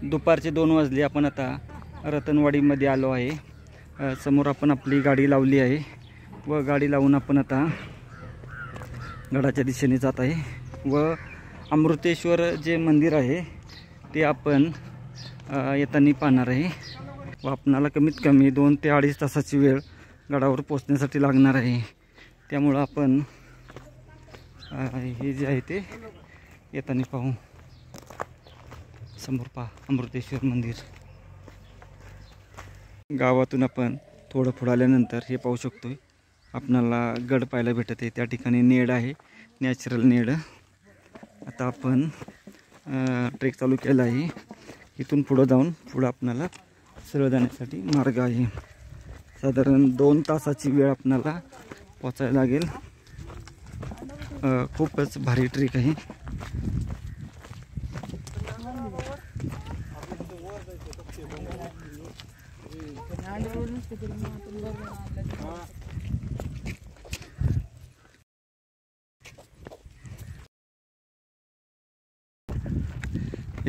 दुपारचे 2 वाजले. आपण आता रतनवाडीमध्ये आलो आहे. समोर आपण आपली गाडी लावली आहे व गाडी लावून आपण आता गडाच्या दिशेने जात आहे व अमृतेश्वर जे मंदिर आहे ते आपण येताना पाहणार आहे व आपणाला कमीत कमी 2 ते 2.5 तासाची वेळ गडावर पोहोचण्यासाठी लागणार आहे. त्यामुळं आपण हे जे आहे ते येताना पाहू. समोर पहा अमृतेश्वर मंदिर. गावातून आपण थोडं पुढं आल्यानंतर हे पाहू शकतो आपणाला गड पाहायला भेटत आहे. त्या ठिकाणी नेड आहे, नॅचरल नेड. आता आपण ट्रेक चालू केला आहे. इथून पुढं जाऊन पुढं आपणाला सरळ जाण्यासाठी मार्ग आहे. साधारण 2 तासाची वेळ आपणाला पोचायला लागेल. खूपच भारी ट्रेक आहे.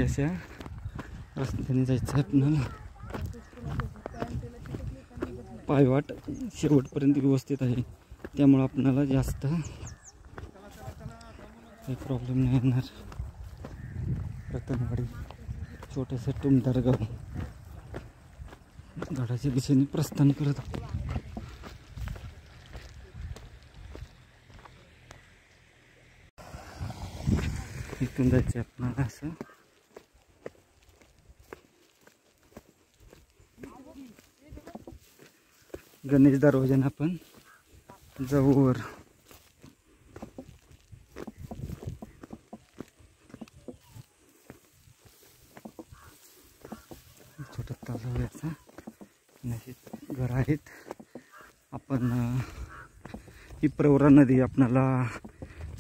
अशा रस्त्याने जायचं आपल्याला. पायवाट शेवटपर्यंत व्यवस्थित आहे त्यामुळं आपल्याला जास्त काही प्रॉब्लेम नाही येणार. रतनवाडी छोटंसं टुमदार गाव गडाच्या दिशेने प्रस्थान करत. इथून जायचं आपल्याला असं. गणेश दरवाजाने आपण जाऊ वर. छोटा तलाव याचा घर आहेत. आपण ही प्रवरा नदी आपणाला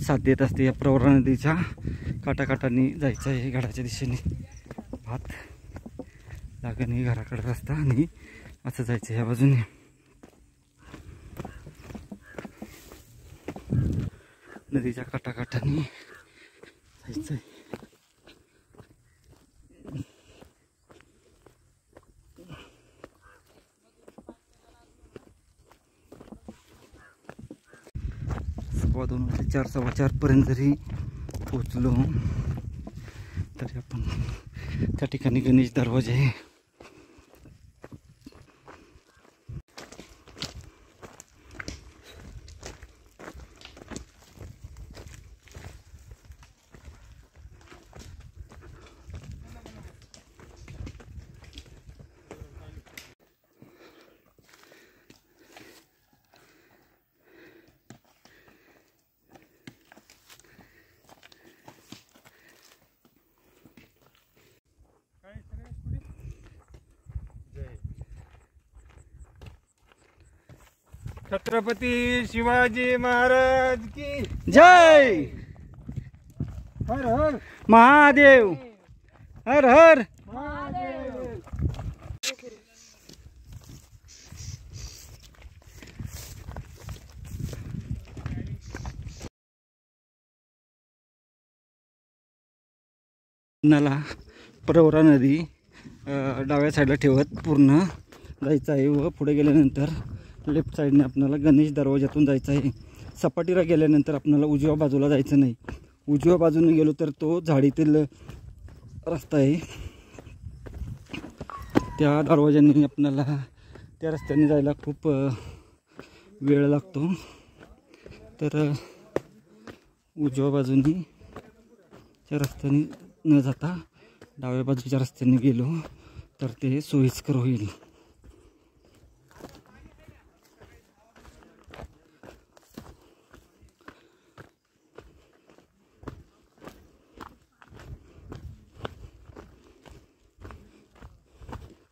साथ देत असते. या प्रवरा नदीच्या काठाकाठांनी जायचं आहे गडाच्या दिशेने. भात लागणे घराकडे रस्ता आणि असं जायचं ह्या बाजूने. नदीच्या काठाकाठांनी जायचं आहे. सव्वा 2 वाजता 4 सव्वा 4 पर्यंत जरी पोचलो तरी आपण त्या ठिकाणी गणेश दरवाजा आहे. छत्रपती शिवाजी महाराज की जय. हर हर महादेव. हर हर महादेव. आपणाला प्रवरा नदी डाव्या साईडला ठेवत पूर्ण जायचं आहे व पुढे गेल्यानंतर लेफ्ट साईडने आपल्याला गणेश दरवाजातून जायचं आहे. सपाटीला गेल्यानंतर आपल्याला उजव्या बाजूला जायचं नाही. उजव्या बाजूने गेलो तर तो झाडीतील रस्ता आहे. त्या दरवाजाने आपल्याला त्या रस्त्याने जायला खूप वेळ लागतो. तर उजव्या बाजूने त्या रस्त्याने न जाता डाव्या बाजूच्या रस्त्याने गेलो तर ते सोयीस्कर होईल.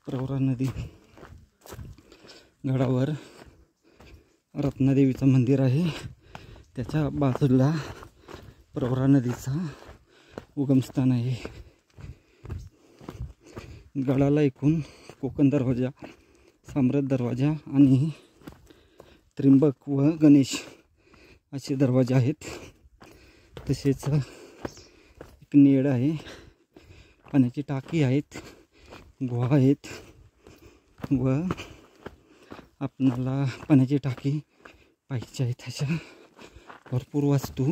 प्रवरा नदी गडावर रत्नादेवीचं मंदिर आहे. त्याच्या बाजूला प्रवरा नदीचा उगमस्थान आहे. गडाला एकूण कोकण दरवाजा, साम्राज्य दरवाजा आणि त्रिंबक व गणेश असे दरवाजे आहेत. तसेच एक नेड आहे. पाण्याची टाकी आहेत, गुहा आहेत व आपणाला पाण्याची टाकी पाहिजे आहे अशा भरपूर वस्तू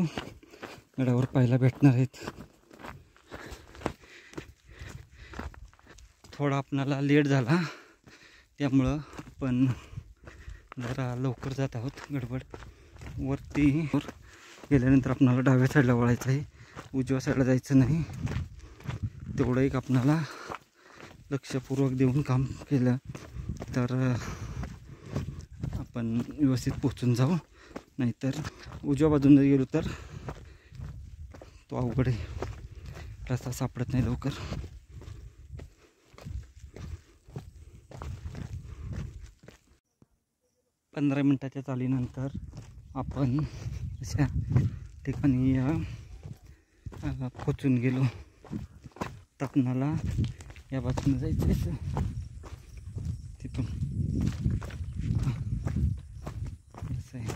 गडावर पाहायला भेटणार आहेत. थोडा आपणाला लेट झाला त्यामुळं आपण जरा लवकर जात आहोत. गडबड वरती गेल्यानंतर आपणाला डाव्या साईडला वळायचं आहे, उजव्या साईडला जायचं नाही. तेवढं एक आपणाला लक्षपूर्वक देऊन काम केलं तर आपण व्यवस्थित पोचून जाऊ, नाहीतर उजव्या बाजूने गेलो तर तो अवघड आहे, रस्ता सापडत नाही लवकर. पंधरा मिनिटाच्या चालीनंतर आपण अशा ठिकाणी पोचून गेलो. तर आपणाला या बाजूने जायचं आहे, तिथून असं आहे.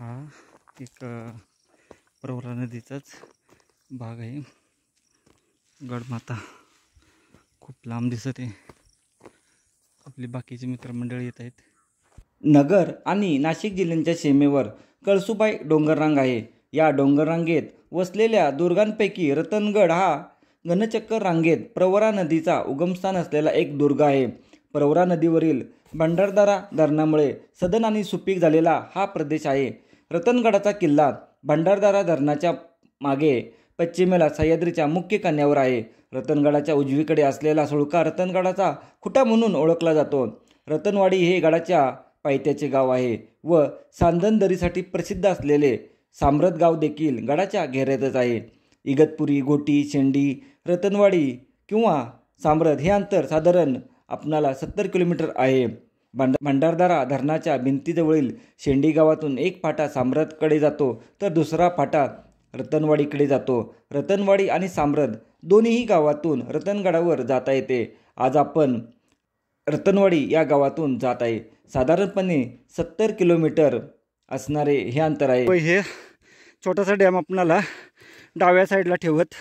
हा एक प्रवरा नदीचाच भाग आहे. गडमाता खूप लांब दिसत आहे. आपली बाकीचे मित्रमंडळी येत आहेत. नगर आणि नाशिक जिल्ह्यांच्या सीमेवर कळसुबाई डोंगररांग आहे. या डोंगररांगेत वसलेल्या दुर्गांपैकी रतनगड हा घनचक्कर रांगेत प्रवरा नदीचा उगमस्थान असलेला एक दुर्ग आहे. प्रवरा नदीवरील भंडारदरा धरणामुळे सधन आणि सुपीक झालेला हा प्रदेश आहे. रतनगडाचा किल्ला भंडारदरा धरणाच्या मागे पश्चिमेला सह्याद्रीच्या मुख्य कन्यावर आहे. रतनगडाच्या उजवीकडे असलेला सुळका रतनगडाचा खुटा म्हणून ओळखला जातो. रतनवाडी हे गडाच्या पायथ्याचे गाव आहे व सांदनदरीसाठी प्रसिद्ध असलेले साम्रत गाव देखील गडाच्या घेऱ्यातच आहे. इगतपुरी, गोटी, शेंडी, रतनवाडी किंवा साम्रत हे अंतर साधारण आपणाला 70 किलोमीटर आहे. भंडारदरा धरणाच्या भिंतीजवळील शेंडी गावातून एक फाटा साम्रतकडे जातो तर दुसरा फाटा रतनवाडीकडे जातो. रतनवाडी आणि साम्रत दोन्हीही गावातून रतनगडावर जाता येते. आज आपण रतनवाडी या गावातून जात आहे. साधारणपणे 70 किलोमीटर असणारे हे अंतर आहे. हे छोटासा डॅम आपणाला डाव्या साईडला ठेवत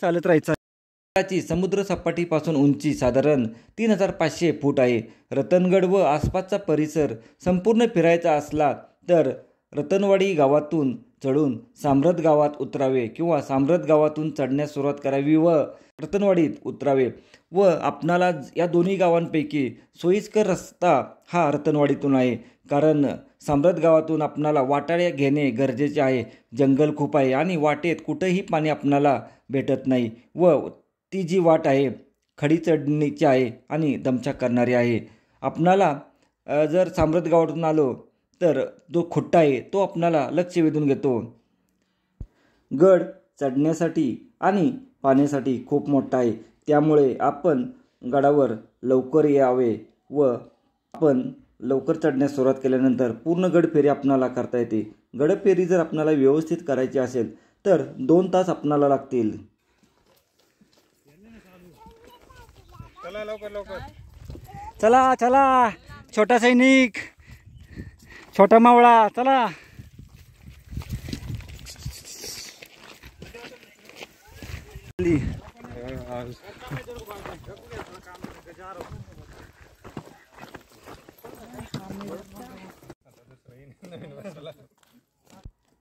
चालत राहायचं. ची समुद्र सपाटीपासून उंची साधारण 3500 फूट आहे. रतनगड व आसपासचा परिसर संपूर्ण फिरायचा असला तर रतनवाडी गावातून चढून साम्रत गावात उतरावे किंवा साम्रत गावातून चढण्यास सुरुवात करावी व रतनवाडीत उतरावे व आपणाला या दोन्ही गावांपैकी सोयीस्कर रस्ता हा रतनवाडीतून आहे. कारण साम्रत गावातून आपणाला वाटाड्या घेणे गरजेचे आहे. जंगल खूप आहे आणि वाटेत कुठेही पाणी आपणाला भेटत नाही व ती जी वाट आहे खडी चढणीची आहे आणि दमछाक करणारी आहे. आपणाला जर साम्रत गावातून आलो तर जो खुट्टा आहे तो आपणाला लक्ष वेधून घेतो. गड चढण्यासाठी आणि पाण्यासाठी खूप मोठा आहे. त्यामुळे आपण गडावर लवकर यावे व आपण लवकर चढण्यास सुरुवात केल्यानंतर पूर्ण गडफेरी आपणाला करता येते. गडफेरी जर आपणाला व्यवस्थित करायची असेल तर 2 तास आपणाला लागतील. चला लवकर लवकर, चला चला, छोटा सैनिक, छोटा मावळा, चला.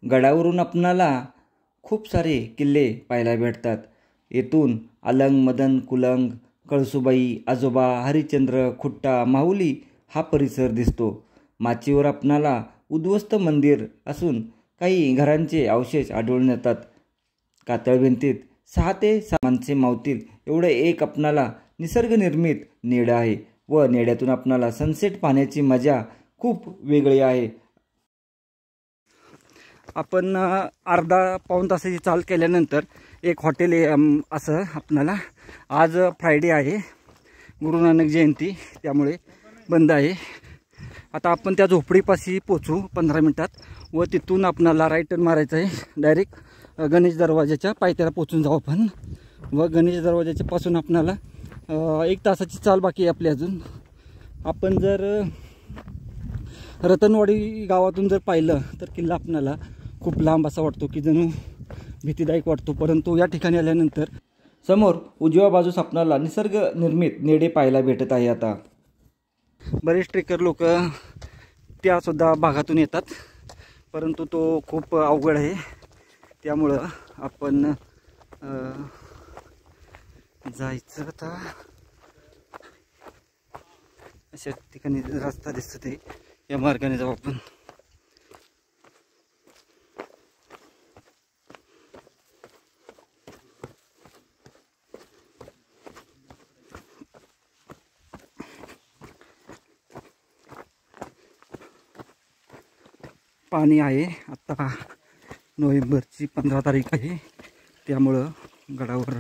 गडावरून आपणाला खूप सारे किल्ले पाहायला भेटतात. येथून अलंग, मदन, कुलंग, कळसुबाई, आजोबा, हरिश्चंद्र, खुट्टा, माहुली हा परिसर दिसतो. माचीवर आपणाला उद्ध्वस्त मंदिर असून काही घरांचे अवशेष आढळून येतात. कातळ भिंतीत 6 ते 7 माणसे मावतील एवढे एक आपणाला निसर्गनिर्मित नेडं आहे व नेड्यातून आपणाला सनसेट पाहण्याची मजा खूप वेगळी आहे. आपण अर्धा पाऊण तासाची चाल केल्यानंतर एक हॉटेल असं आपणाला, आज फ्रायडे आहे, गुरु नानक जयंती, त्यामुळे बंद आहे. आता आपण त्या झोपडीपाशी पोचू 15 मिनिटात व तिथून आपणाला राईट टर्न मारायचं आहे. डायरेक्ट गणेश दरवाजाच्या पायथ्याला पोचून जाऊ आपण व गणेश दरवाजाच्या पासून आपणाला 1 तासाची चाल बाकी आहे आपली अजून. आपण जर रतनवाडी गावातून जर पाहिलं तर किल्ला आपणाला खूप लांब असा वाटतो की जणू भीतीदायक वाटतो. परंतु या ठिकाणी आल्यानंतर समोर उजव्या बाजूस आपल्याला निसर्ग निर्मित नेडे पाहायला भेटत आहे. आता बरेच ट्रेकर लोक त्यासुद्धा भागातून येतात, परंतु तो खूप अवघड आहे. त्यामुळं आपण जायचं आता अशा ठिकाणी रस्ता दिसत आहे, या मार्गाने जाऊ आपण. पाणी आहे. आता नोव्हेंबरची 15 तारीख आहे, त्यामुळं गडावर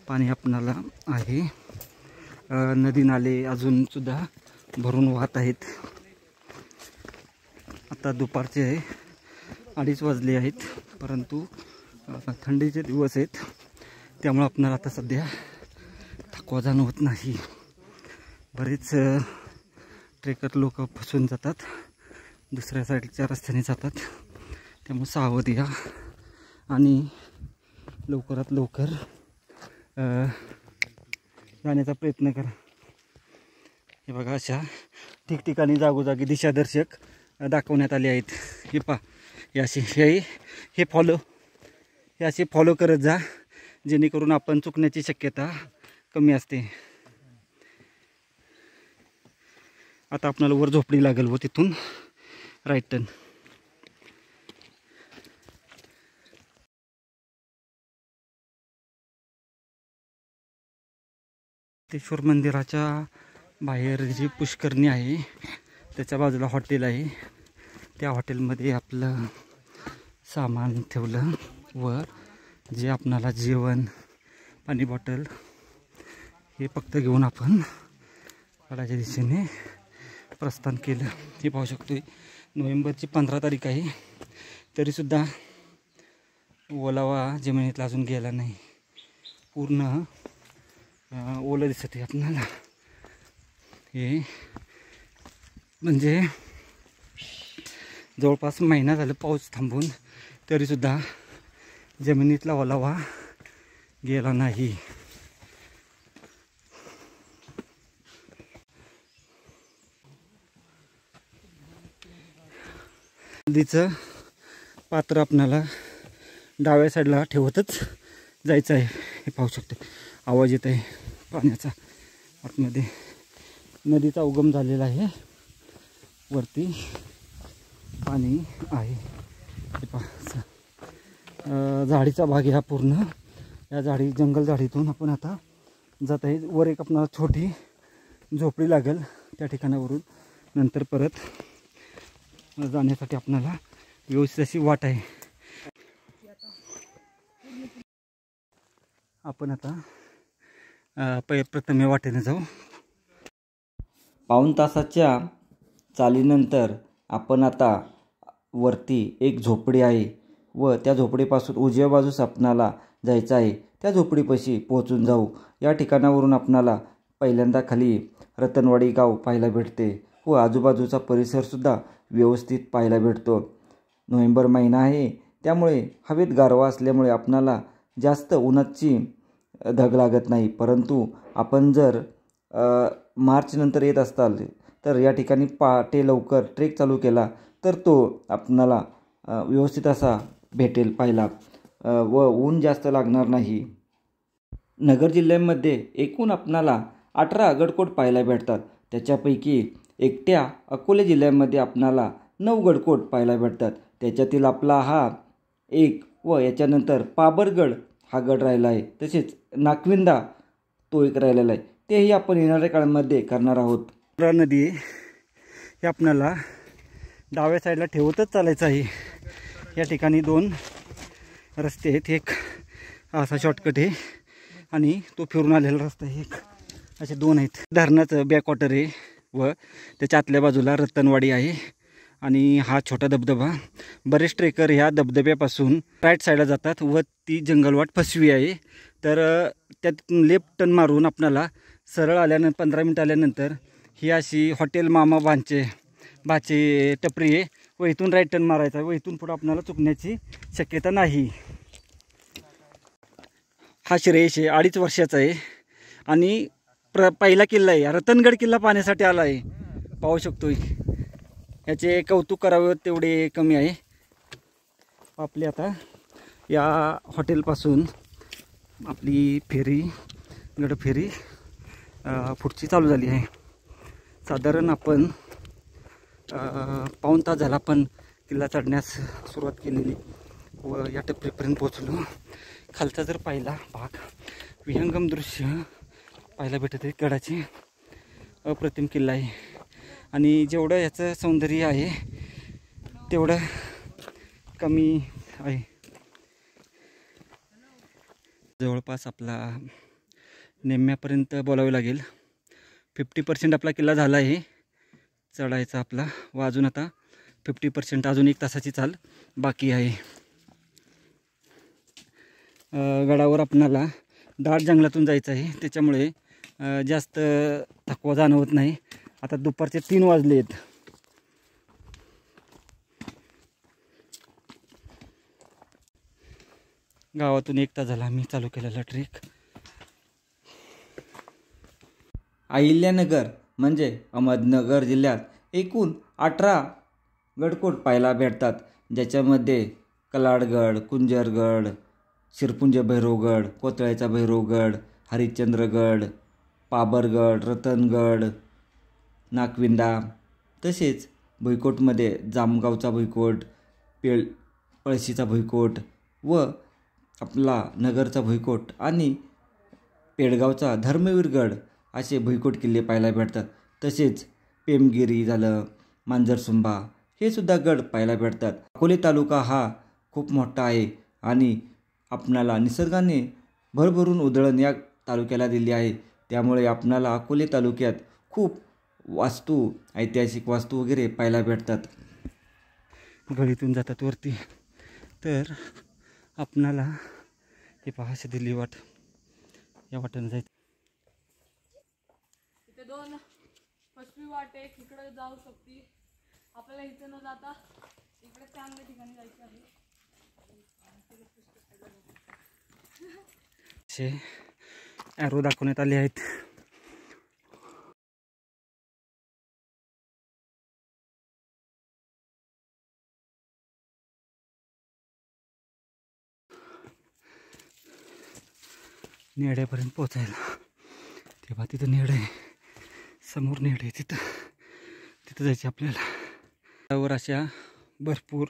पाणी आपणाला आहे. नदी नाले अजूनसुद्धा भरून वाहत आहेत. आता दुपारचे 2:30 वाजले आहेत, परंतु थंडीचे दिवस आहेत, त्यामुळं आपणाला आता सध्या थकवा जाणवत नाही. बरेच ट्रेकर लोक फसून जातात, दुसऱ्या साईडच्या रस्त्याने जातात. त्यामुळे सावध या आणि लवकरात लवकर जाण्याचा प्रयत्न करा. हे बघा, अशा ठिकठिकाणी जागोजागी दिशादर्शक दाखवण्यात आले आहेत. हे पा, हे असे हे असे फॉलो करत जा, जेणेकरून आपण चुकण्याची शक्यता कमी असते. आता आपल्याला वर झोपडी लागेल व तिथून राईट टर्न. सिद्धेश्वर मंदिराच्या बाहेर जी पुष्करणी आहे त्याच्या बाजूला हॉटेल आहे. त्या हॉटेलमध्ये आपलं सामान ठेवलं व जे आपणाला जेवण, पाणी बॉटल हे फक्त घेऊन आपण गडाच्या दिशेने प्रस्थान केलं. हे पाहू शकतो. नोव्हेंबरची 15 तारीख आहे, तरीसुद्धा ओलावा जमिनीतला अजून गेला नाही. पूर्ण ओलं दिसत आहे आपल्याला. हे म्हणजे जवळपास महिना झालं पाऊस थांबून, तरीसुद्धा जमिनीतला ओलावा गेला नाही. नदीचं पात्र आपणाला डाव्या साईडला ठेवतच जायचं आहे. हे पाहू शकतो, आवाज येत आहे पाण्याचा. आतमध्ये नदीचा उगम झालेला आहे, वरती पाणी आहे. हे पहा, झाडीचा भाग ह्या पूर्ण या जंगल झाडीतून आपण आता जात आहे. वर एक आपणाला छोटी झोपडी लागेल, त्या ठिकाणावरून नंतर परत जाण्यासाठी आपल्याला व्यवस्थित अशी वाट आहे. आपण आता प्रथम वाटेने जाऊ. पाऊण तासाच्या चालीनंतर आपण आता वरती एक झोपडी आहे व त्या झोपडीपासून उजव्या बाजूस आपणाला जायचं आहे. त्या झोपडीपाशी पोहोचून जाऊ. या ठिकाणावरून आपणाला पहिल्यांदा खाली रतनवाडी गाव पाहायला भेटते व आजूबाजूचा परिसरसुद्धा व्यवस्थित पाहायला भेटतो. नोव्हेंबर महिना आहे, त्यामुळे हवेत गारवा असल्यामुळे आपणाला जास्त उन्हाची धग लागत नाही. परंतु आपण जर मार्च नंतर येत असाल तर या ठिकाणी पहाटे लवकर ट्रेक चालू केला तर तो आपणाला व्यवस्थित असा भेटेल पाहायला व ऊन जास्त लागणार नाही. नगर जिल्ह्यामध्ये एकूण आपणाला 18 गडकोट पाहायला भेटतात. त्याच्यापैकी एकट्या अकोले जिल्ह्यामध्ये आपणाला 9 गडकोट पाहायला भेटतात. त्याच्यातील आपला हा एक व याच्यानंतर पाबरगड हा गड राहिला आहे. तसेच नाकविंदा तो एक राहिलेला आहे. तेही आपण येणाऱ्या काळामध्ये करणार आहोत. नदी हे आपणाला डाव्या साईडला ठेवतच चालायचं आहे. या ठिकाणी 2 रस्ते आहेत. एक असा शॉर्टकट आहे आणि तो फिरून आलेला रस्ता आहे. एक असे 2 आहेत. धरणाचं बॅकवॉटर आहे व त्याच्या आतल्या बाजूला रतनवाडी आहे आणि हा छोटा धबधबा. बरेच ट्रेकर ह्या धबधब्यापासून राईट साईडला जातात व ती जंगलवाट फसवी आहे. तर त्यात लेफ्ट टर्न मारून आपणाला सरळ आल्यानंतर 15 मिनिट आल्यानंतर ही अशी हॉटेल मामा भाचे टपरी आहे व इथून राईट टर्न मारायचा व इथून पुढं आपणाला चुकण्याची शक्यता नाही. हा श्रेयश आहे, 2.5 वर्षाचा आहे आणि पहिला किल्ला आहे. रतनगड किल्ला पाहण्यासाठी आला आहे. पाहू शकतोय. याचे कौतुक करावे तेवढे कमी आहे. आपली आता या हॉटेलपासून आपली फेरी, गडफेरी पुढची चालू झाली आहे. साधारण आपण पाऊण तास झाला पण किल्ला चढण्यास सुरुवात केलेली व या टप्प्यापर्यंत पोहोचलो. खालचा जर पाहिला भाग, विहंगम दृश्य पाहायला भेटत आहे. गडाचे अप्रतिम किल्ला आहे आणि जेवढं याचं सौंदर्य आहे तेवढं कमी आहे. जवळपास आपला निम्म्यापर्यंत बोलावे लागेल. 50% आपला किल्ला झाला आहे चढायचा आपला, व अजून आता 50% अजून 1 तासाची चाल बाकी आहे. गडावर आपणाला दाट जंगलातून जायचं आहे, त्याच्यामुळे जास्त थकवा जाणवत नाही. आता दुपारचे 3 वाजले आहेत. गावातून 1 तास झाला मी चालू केलेला ट्रेक. अहिल्यानगर म्हणजे अहमदनगर जिल्ह्यात एकूण 18 गडकोट पाहायला भेटतात, ज्याच्यामध्ये कलाडगड, कुंजरगड, शिरपुंज भैरवगड, कोतळ्याचा भैरवगड, हरिश्चंद्रगड, पाबरगड, रतनगड, नागविंदा, तसेच भुईकोटमध्ये जामगावचा भुईकोट, पळशीचा भुईकोट व आपला नगरचा भुईकोट आणि पेडगावचा धर्मवीरगड असे भुईकोट किल्ले पाहायला भेटतात. तसेच पेमगिरी झालं, मांजरसुंबा हे सुद्धा गड पाहायला भेटतात. अकोले तालुका हा खूप मोठा आहे आणि आपणाला निसर्गाने भरभरून उधळण या तालुक्याला दिली आहे. त्यामुळे आपणाला अकोले तालुक्यात खूप वास्तू, ऐतिहासिक वास्तू वगैरे पाहायला भेटतात. गडीतून जातात वरती तर आपणाला हे पहा अशी दिली वाट, या वाटेनं जायचं. इथे 2 पश्चिमी वाट आहे, इकडे जाऊ शकते. आपल्याला इथे न जाता इकडे चांगल्या ठिकाणी जायचं आहे. असे ॲरो दाखवण्यात आले आहेत. नेड्यापर्यंत पोचायला तेव्हा तिथं नेड आहे, समोर नेड आहे, तिथं जायचं आपल्याला. त्यावर अशा भरपूर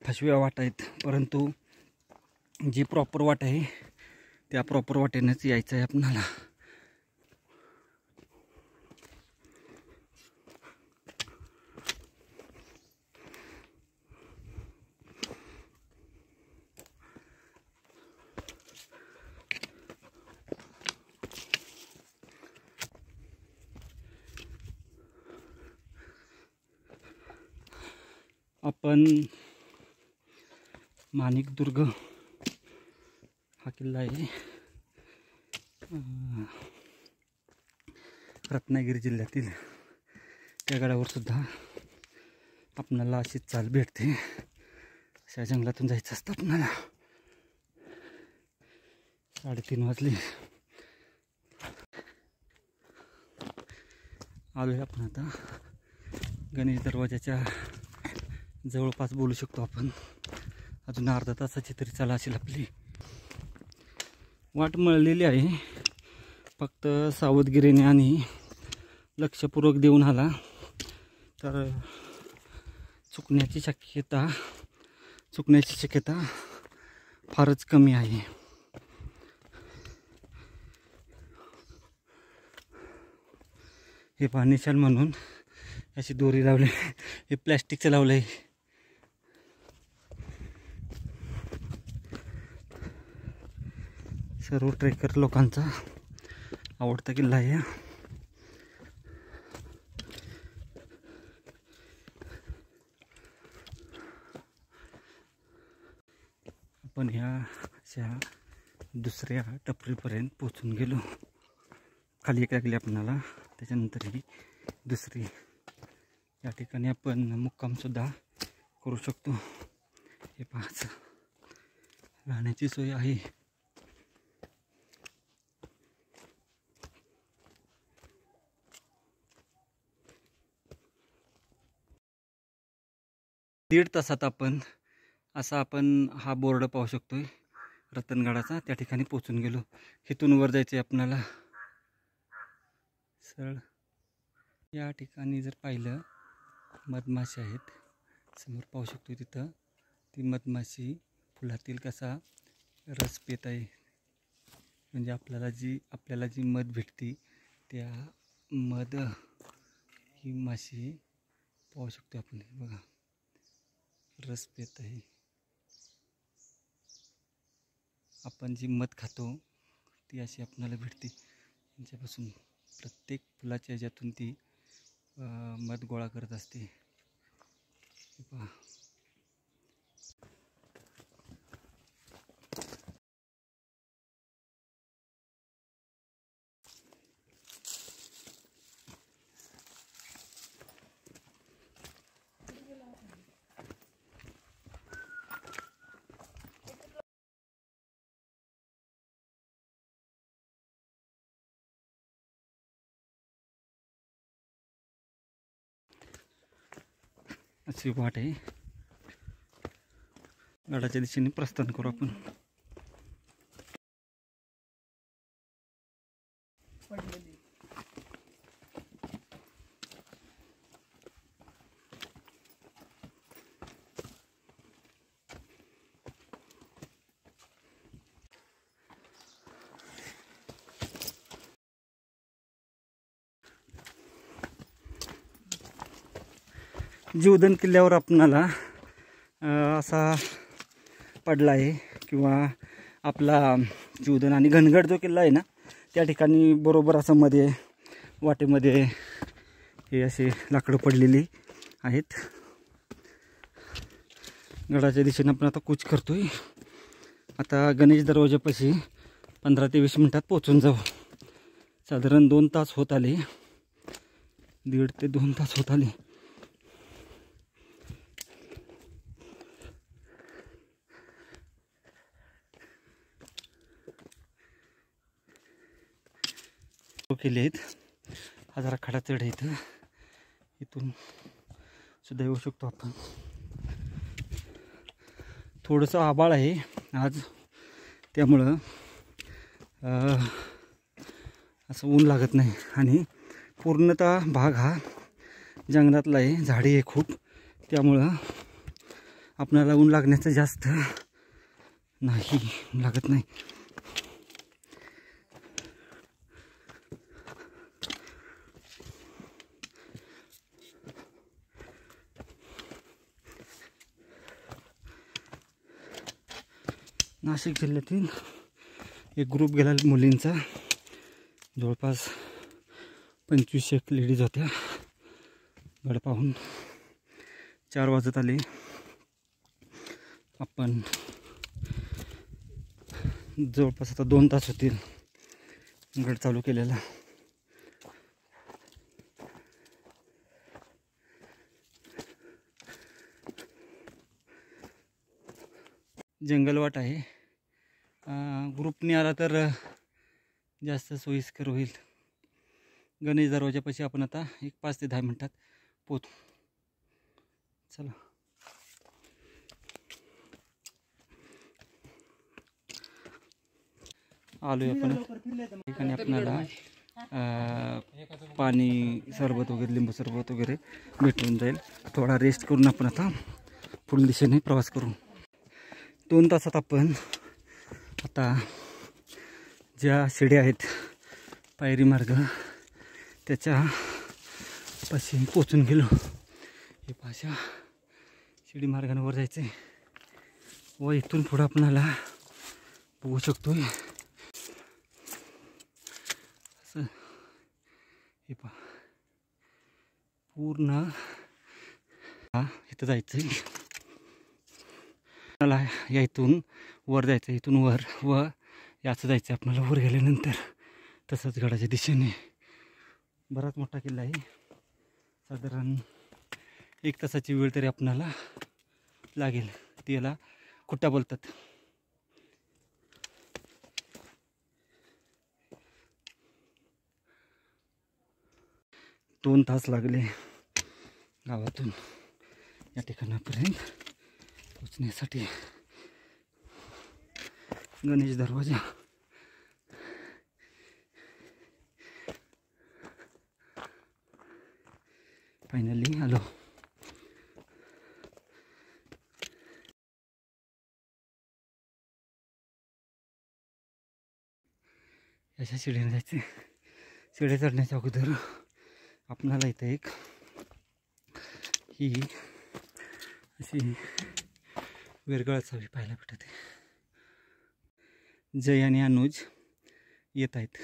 फसव्या वाट आहेत, परंतु जी प्रॉपर वाट आहे त्या प्रॉपर वाटेनंच यायचं आहे आपणाला. आपण माणिकदुर्ग हा किल्ला आहे रत्नागिरी जिल्ह्यातील, त्या गडावर सुद्धा आपणाला अशीच चाल भेटते. अशा जंगलातून जायचं असतं आपणाला. 3:30 वाजले. आलोय आपण आता गणेश दरवाजाच्या जवळपास बोलू शकतो आपण. अजून अर्धा तासाची तरी चाल असेल आपली. वाट मळलेली आहे, फक्त सावधगिरीने आणि लक्षपूर्वक देऊन आला तर चुकण्याची शक्यता फारच कमी आहे. हे पाणीशाल म्हणून अशी दोरी लावली, हे प्लॅस्टिकचं लावलं आहे. सर्व ट्रेकर लोकांचा आवडता किल्ला आहे. आपण ह्या अशा दुसऱ्या टपरीपर्यंत पोचून गेलो. खाली एक लागली आपणाला, त्याच्यानंतर ही दुसरी. या ठिकाणी आपण मुक्कामसुद्धा करू शकतो. हे पाहाच राहण्याची सोय आहे. 1.5 तासात आपण हा बोर्ड पाहू शकतोय रतनगडाचा. त्या ठिकाणी पोहोचून गेलो. इथून वर जायचे आपणाला सरळ. या ठिकाणी जर पाहिलं मधमाशी आहेत समोर पाहू शकतो. तिथं ती मधमाशी फुलातील कसा रस पित आहे. म्हणजे आपल्याला जी मध भेटती त्या मध ही माशी पाहू शकतो आपण. बघा रस पित आहे. आपण जी मध खातो ती अशी आपल्याला भेटते. त्यांच्यापासून प्रत्येक फुलाच्या ह्याच्यातून ती मध गोळा करत असते. पहा अशी वाट आहे. गडाच्या दिशेने प्रस्थान करू आपण. जीवधन किल्ल्यावर आपणाला असा पडला आहे किंवा आपला जीवधन आणि घनगड जो किल्ला आहे ना त्या ठिकाणी बरोबर असं मध्ये वाटेमध्ये हे असे लाकडं पडलेली आहेत. गडाच्या दिशेने आपण आता कूच करतोय. आता गणेश दरवाजापाशी 15 ते 20 मिनिटात पोहोचून जाऊ. साधारण 2 तास होत आले. 1.5 ते 2 तास होत आले. केले आहेत. हा जरा खडा चढ आहे. इथून सुद्धा येऊ शकतो आपण. थोडंसं आभाळ आहे आज त्यामुळं असं ऊन लागत नाही. आणि पूर्णतः भाग हा जंगलातला आहे. झाडी आहे खूप. त्यामुळं आपल्याला ऊन लागण्याचं जास्त नाही लागत नाही. नाशिक जिल्ह्यातील एक ग्रुप गेला मुलींचा. जवळपास 25 लेडीज होत्या. गड पाहून 4 वाजत आले. आपण जवळपास आता 2 तास होतील गड चालू केलेला. जंगलवाट आहे. ग्रुपने आला तर जास्त सोयीस्कर होईल. गणेश दरवाजापाशी आपण आता 5 ते 10 मिनिटात पोहोचू. चला आलोय आपण. ठिकाणी आपल्याला पाणी सरबत वगैरे लिंबू सरबत वगैरे भेटून जाईल. थोडा रेस्ट करून आपण आता पुढील दिशेने प्रवास करू. 2 तासात आपण आता ज्या शिड्या आहेत पायरी मार्ग त्याच्या पाशी पोचून गेलो. हे पाशा शिडी मार्गावर जायचं आहे व इथून पुढं आपणाला बघू शकतो असं हे पहा पूर्ण इथं जायचं आहे. आपल्याला या इथून वर जायचं. इथून वर व याचं जायचं आपल्याला वर गेल्यानंतर. तसंच गडाच्या दिशेने बराच मोठा किल्ला आहे. साधारण 1 तासाची वेळ तरी आपणाला लागेल. त्याला खुट्टा बोलतात. दोन तास लागले गावातून या ठिकाणापर्यंत पोचण्यासाठी गणेश दरवाजा फायनली आलो. अशा शिडीने जायचे. शिड्या चढण्याच्या अगोदर आपणाला इथं एक ही अशी वेरगळ चावी पाहायला भेटते. जय आणि अनुज येत आहेत.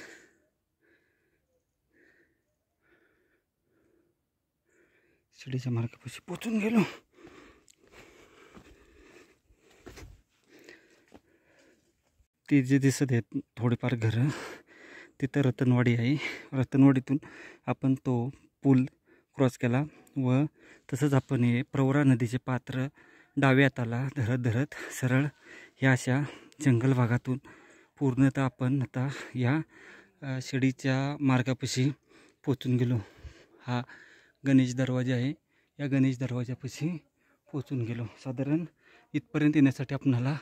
शिडीच्या मार्गापाशी पोचून गेलो. ती जे दिसत आहेत थोडेफार घरं तिथं रतनवाडी आहे. रतनवाडीतून आपण तो पूल क्रॉस केला व तसंच आपण हे प्रवरा नदीचे पात्र डाव्या हाताला धरत धरत सरळ ह्या अशा जंगल भागातून पूर्णतः आपण आता या शिडीच्या मार्गापाशी पोचून गेलो. हा गणेश दरवाजा आहे. या गणेश दरवाजापाशी पोचून गेलो. साधारण इथपर्यंत येण्यासाठी आपणाला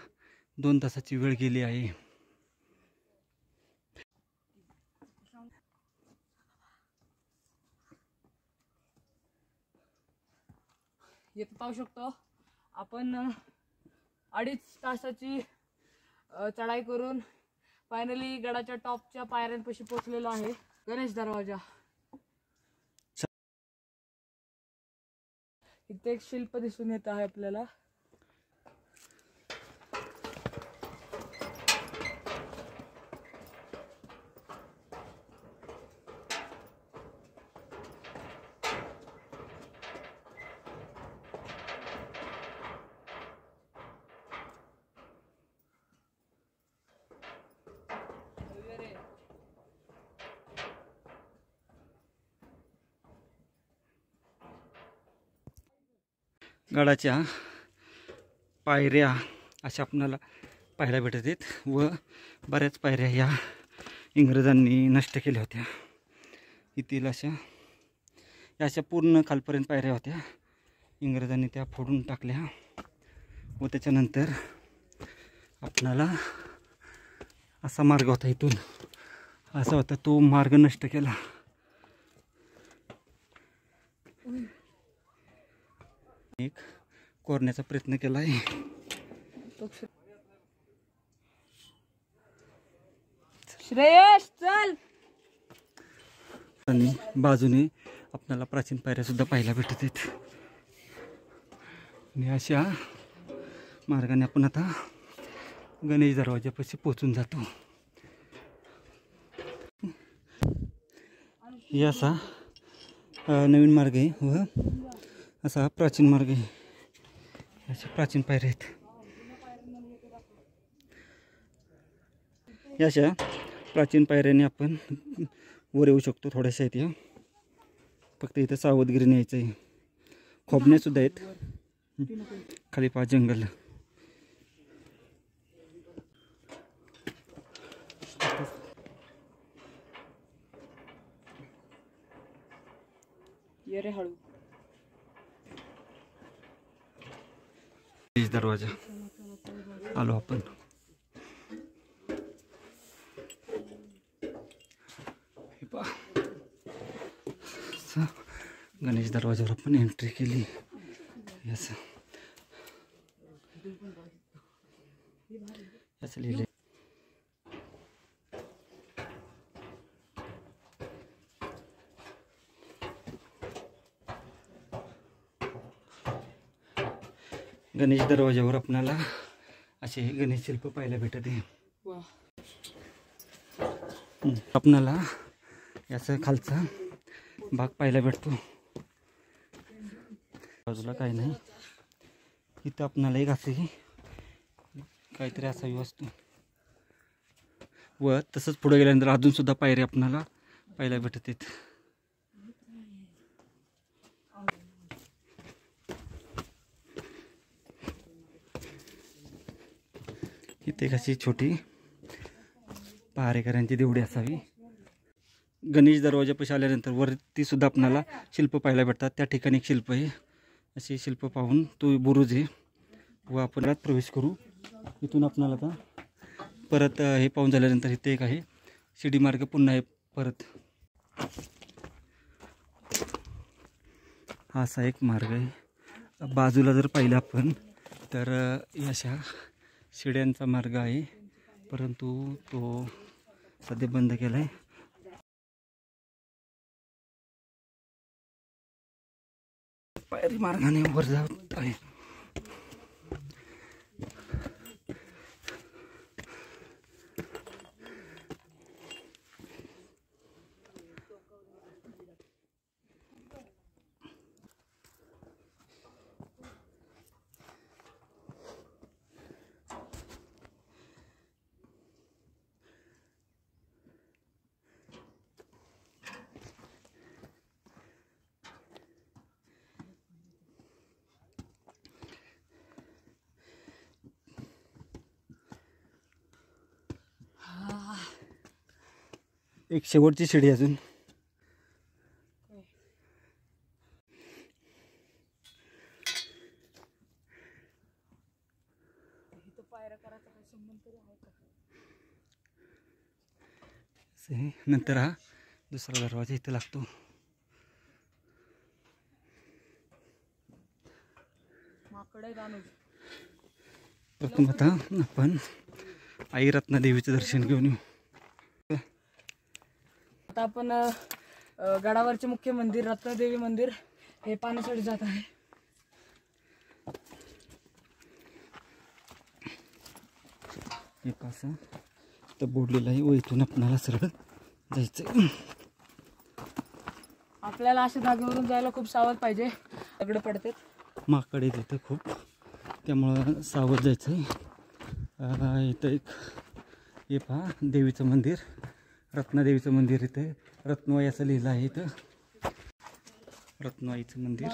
2 तासाची वेळ गेली आहे. येथे पाहू शकतो आपण 2.5 तासाची चढाई करून फायनली गडाच्या टॉपच्या पायऱ्यांपाशी पोहोचलेलो आहे. गणेश दरवाजा. इथे एक शिल्प दिसून येत आहे आपल्याला. गडाच्या पायऱ्या अशा आपणाला पाहायला भेटत आहेत व बऱ्याच पायऱ्या ह्या इंग्रजांनी नष्ट केल्या होत्या. येथील अशा पूर्ण खालपर्यंत पायऱ्या होत्या. इंग्रजांनी त्या फोडून टाकल्या व त्याच्यानंतर आपणाला असा मार्ग होता. इथून असा होता तो मार्ग नष्ट केला. एक कोरण्याचा प्रयत्न केला आहे. श्रेयस चल. आणि बाजूने आपल्याला प्राचीन पायऱ्या सुद्धा पाहायला भेटत आहेत. आणि अशा मार्गाने आपण आता गणेश दरवाजापाशी पोचून जातो. हे असा नवीन मार्ग आहे व असा प्राचीन मार्ग आहे. अशा प्राचीन पायऱ्या आहेत. या अशा प्राचीन पायऱ्याने आपण वर येऊ शकतो. थोड्याशा आहेत या. फक्त इथं सावधगिरीने यायचं आहे. खोबण्यासुद्धा आहेत. खाली पहा जंगल. ये रे हळू. दरवाजा आलो आपण. गणेश दरवाजावर आपण एंट्री केली. असं लिहिले. गणेश दरवाजावर आपल्याला असे गणेश शिल्प पाहायला भेटत आहे. आपणाला याचा खालचा भाग पाहायला भेटतो. बाजूला काही नाही. इथं आपणाला एक असे काहीतरी असावी वस्तू व तसंच पुढे गेल्यानंतर अजून सुद्धा पायरी आपणाला पाहायला भेटत आहेत. इथे एक अशी छोटी पहारेकरांची देवडी असावी. गणेश दरवाजापाशी आल्यानंतर वरती सुद्धा आपल्याला शिल्प पाहायला भेटतात. त्या ठिकाणी एक शिल्प आहे असे शिल्प पाहून तो बुरुज आहे व आपण यात प्रवेश करू. इथून आपणाला आता परत हे पाहून झाल्यानंतर इथे एक आहे शिडी मार्ग पुन्हा आहे परत. हा असा एक मार्ग आहे. बाजूला जर पाहिलं आपण तर अशा शिड्यांचा मार्ग आहे, परंतु तो सध्या बंद केला आहे. पायरी मार्गाने वर जात आहे. एक शेवटची शिडी अजून. नंतर हा दुसरा दरवाजा इथे लागतो. प्रथम आता आपण आई रत्नादेवीचे दर्शन घेऊन येऊ. आता आपण गडावरचे मुख्य मंदिर रत्नादेवी मंदिर हे पाहण्यासाठी जात आहे. हे पासा तर बोललेलं आहे व इथून आपल्याला सरळ जायचं. आपल्याला अशा जागेवरून जायला खूप सावध पाहिजे, दगड पडतात माकडे तिथं खूप, त्यामुळं सावध जायचं आहे. इथं एक हे पहा देवीचं मंदिर, रत्नादेवीचं मंदिर. इथे रत्नवाई असं लिहिलं आहे. इथं रत्नवाईचं मंदिर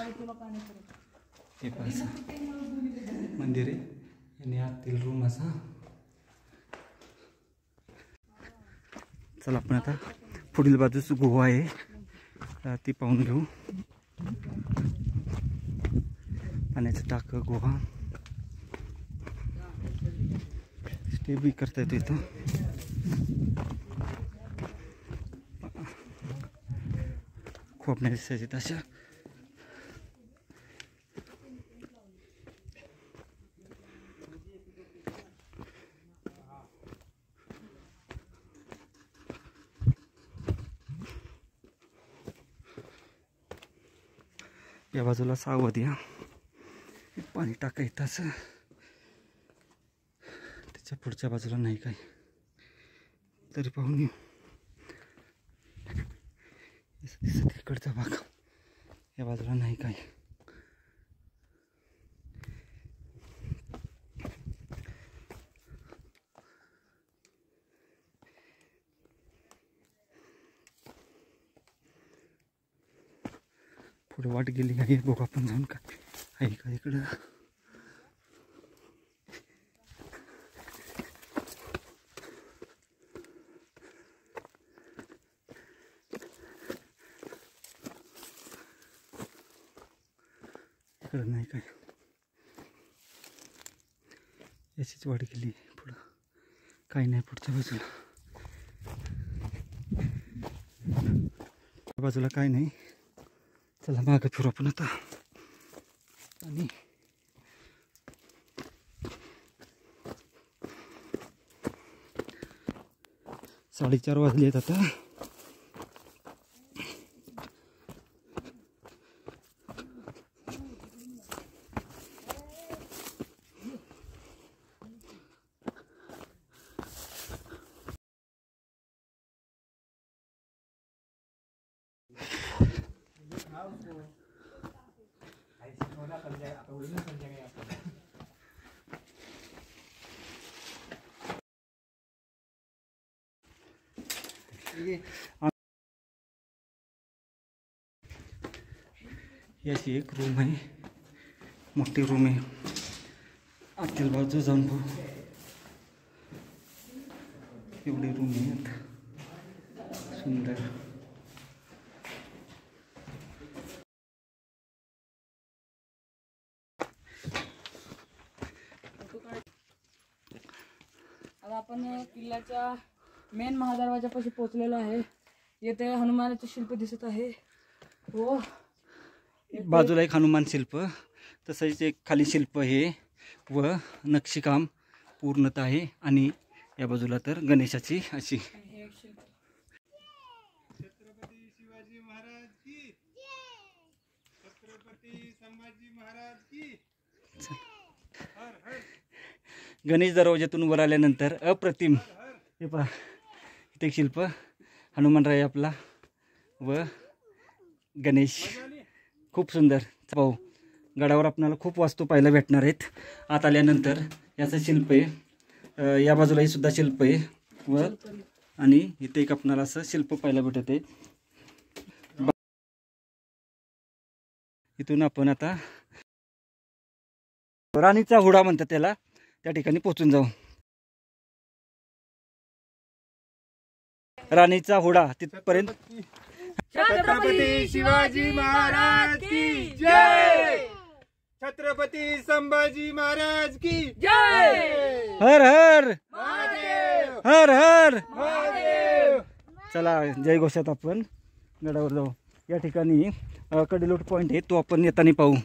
हे पहा असं मंदिर आहे. आणि आतील रूम असा. चला आपण आता पुढील बाजूच गुहा आहे ती पाहून घेऊ. पाण्याचं टाकं गुहा, स्टे बी करता येतो इथं. खोपण्या दिसायचे तशा. या बाजूला सावध या पाणी टाका येतं असं. त्याच्या पुढच्या बाजूला नाही काय, तरी पाहून येऊ. दिसत इकडचा भाग, या बाजूला नाही काय. पुढे वाट गेली आहे, बघू आपण जाऊन काय आहे का इकडं. इकडं नाही काय, याचीच वाट गेली पुढं, काही नाही पुढच्या बाजूला. बाजूला काय नाही. चला मागं फिरू आपण आता. आणि साडेचार वाजले आहेत आता. याची एक रूम आहे, मोठी रूम आहे. आतील बाजू जाऊन पाहू. एवढी रूम आहेत, सुंदर. आपण किल्ल्याच्या मेन महादरवाजापाशी पोहोचलेलो आहे. येथे हनुमानाचे शिल्प दिसत आहे. हो, बाजूला एक हनुमान शिल्प, तसंच एक खाली शिल्प हे व नक्षीकाम पूर्णतः आहे. आणि या बाजूला तर गणेशाची अशी. हे एक शिल्प. छत्रपती शिवाजी महाराज की, छत्रपती संभाजी महाराज की. गणेश दरवाज्यातून वर आल्यानंतर अप्रतिम हे पहा, इथे एक शिल्प हनुमानराय आपला व गणेश, खूप सुंदर. पाहू, गडावर आपल्याला खूप वास्तू पाहायला भेटणार आहेत. आत आल्यानंतर याचं शिल्प आहे, या बाजूलाही सुद्धा शिल्प आहे व आणि इथे एक आपल्याला असं शिल्प पाहायला भेटत आहे. इथून आपण आता राणीचा हुडा म्हणतात त्याला, त्या ठिकाणी पोहोचून जाऊ. राणीचा हुडा तिथपर्यंत. छत्रपती शिवाजी महाराज की जय, छत्रपती संभाजी महाराज की जय. हर हर महादेव, हर हर. महादेव. चला, जय घोषात आपण गडावर जाऊ. या ठिकाणी कडेलोट पॉईंट आहे, तो आपण येताना पाहू.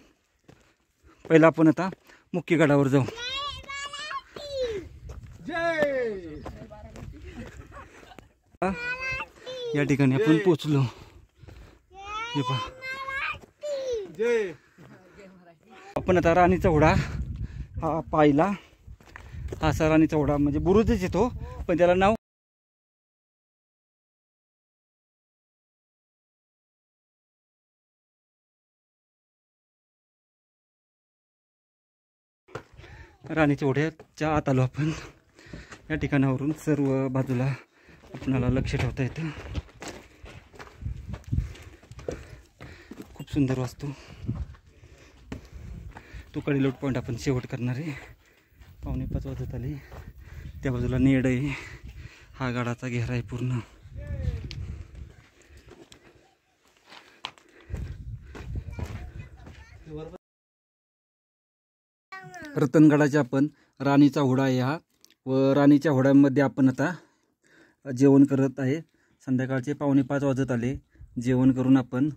पहिला आपण आता मुख्य गडावर जाऊ. जय. या ठिकाणी आपण पोचलो. हे पहा, जय. आपण आता राणीचा ओढा हा पाहिला. हा असा राणीचा ओढा म्हणजे बुरुजच येतो, पण त्याला नाव राणीच्या ओढ्याच्या आत आलो आपण. या ठिकाणावरून सर्व बाजूला आपणाला लक्ष ठेवता येतं. खूप सुंदर वास्तू. तो कडेलोट पॉईंट आपण शेवट करणार आहे. 4:45 वाजत आले. त्या बाजूला नेड आहे. हा गडाचा घेरा आहे पूर्ण. रतनगडाच्या आपण राणीचा होडा आहे हा, व राणीच्या होड्यामध्ये आपण आता जेवण करत आहे. संध्याकाळचे 4:45 वाजत आले. जेवण करून आपण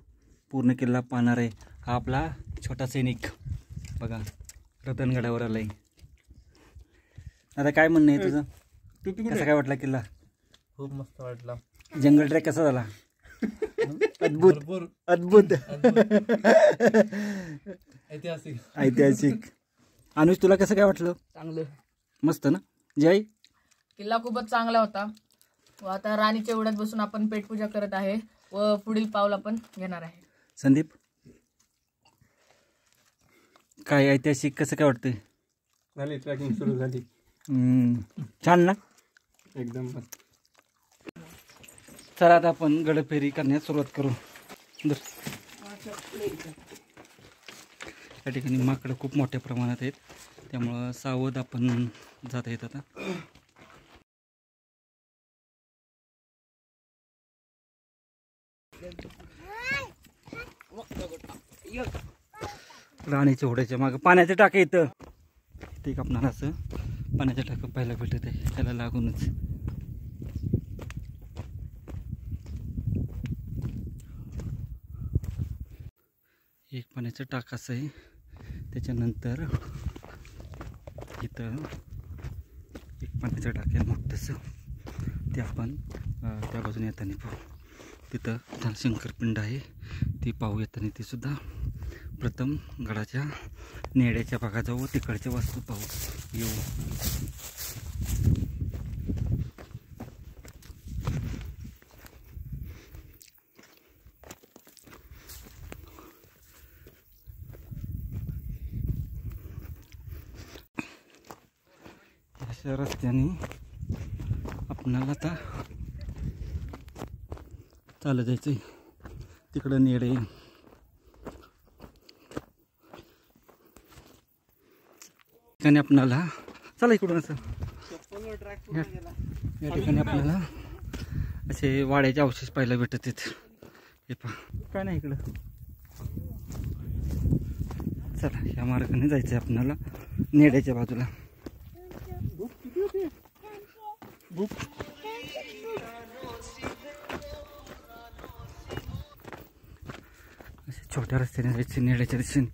पूर्ण किल्ला पाहणार आहे. हा आपला छोटा सैनिक बघा रतनगडावर आलाय. आता काय म्हणणं आहे तुझं? कसा काय वाटला किल्ला? खूप मस्त वाटला. जंगल ट्रॅक कसा झाला? अद्भुत अद्भुत ऐतिहासिक. ऐतिहासिक. अनुज, तुला कसं काय वाटलं? चांगलं, मस्त ना जय? किल्ला खूपच चांगला होता. व आता राणीच्या एवढ्यात बसून आपण पेटपूजा करत आहे व पुढील पाऊल आपण घेणार आहे. संदीप, काय ऐतिहासिक कसं काय वाटतंय? झाली ट्रॅकिंग सुरू झाली. छान ना? एकदम मस्त. चला आता आपण गडफेरी करण्यास सुरुवात करू. या ठिकाणी माकडं खूप मोठ्या प्रमाणात आहेत, त्यामुळं सावध आपण जाता येत. आता राणीच्या होड्याच्या मागं पाण्याचं टाकं येतं. ते एक आपणाला असं पाण्याचं टाकं पाहायला भेटत आहे, त्याला लागूनच. एक पाण्याचं टाक असं आहे. त्याच्यानंतर इथं एक पाण्याचं टाक आहे मग तसं. ते आपण त्या बाजूने येताना पाहू. तिथं शंकरपिंड आहे, ती पाहू येताना. ती सुद्धा प्रथम गडाच्या नेड्याच्या भागात जाऊ व तिकडच्या वास्तू पाहू येऊ. अशा रस्त्याने आपणाला आता चालत जायचं आहे. तिकडं नेडे. ठिकाणी आपणाला चला इकडून असं या ठिकाणी आपल्याला असे वाड्याचे अवशेष पाहायला भेटत आहेत. हे पहा काय नाही इकडं. चला या मार्गाने जायचं आहे आपल्याला नेड्याच्या बाजूला. बुक असे छोट्या रस्त्याने जायचे नेड्याच्या दिशेने.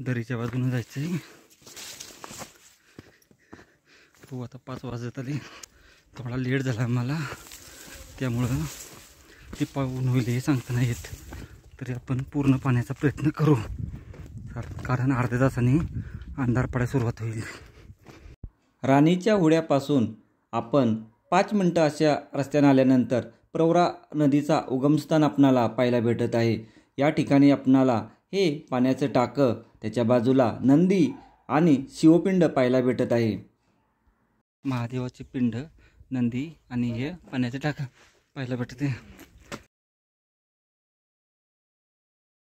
दरीच्या बाजूने जायचं. हो आता 5 वाजत आले. थोडा लेट झाला आम्हाला, त्यामुळं ते पाहून होईल हे सांगता नाही येत. तरी आपण पूर्ण पाण्याचा प्रयत्न करू, कारण अर्ध्या तासाने अंधार पडायला सुरुवात होईल. राणीच्या होड्यापासून आपण 5 मिनटं अशा रस्त्याने आल्यानंतर प्रवरा नदीचा उगमस्थान आपणाला पाहायला भेटत आहे. या ठिकाणी आपणाला हे पाण्याचं टाकं, त्याच्या बाजूला नंदी आणि शिवपिंड पाहायला भेटत आहे. महादेवाची पिंड, नंदी आणि हे पाण्याचे टाका पाहायला भेटते.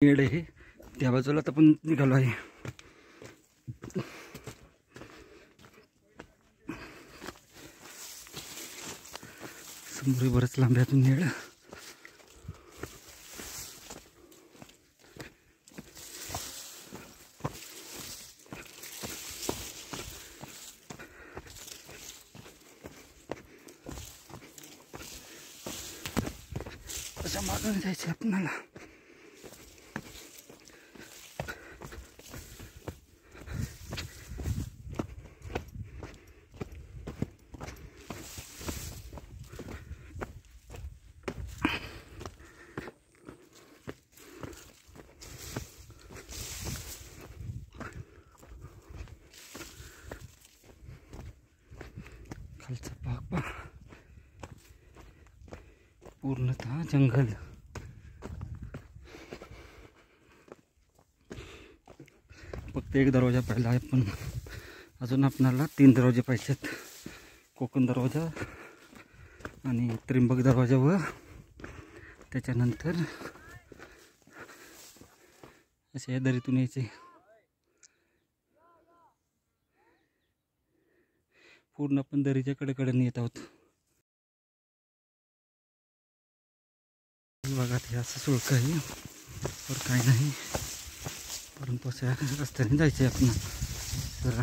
पेड आहे त्या बाजूला तर पण निघालो आहे. समोर बरंच लांब्यातून नेड. अशा मार्गाने जायचं आपल्याला. खालचा भाग पहा, पूर्णतः जंगल. फक्त एक दरवाजा पाहिला आहे, पण अजून आपणाला 3 दरवाजे पाहिजेत. कोकण दरवाजा आणि त्रिंबक दरवाजा व त्याच्यानंतर असे या दरीतून यायचे. पूर्ण आपण दरीच्या कडेकडेने येत आहोत. बघा ते असं सुळक आहे, तर काही नाही, परंतु अशा रस्त्याने जायचे आपण. तर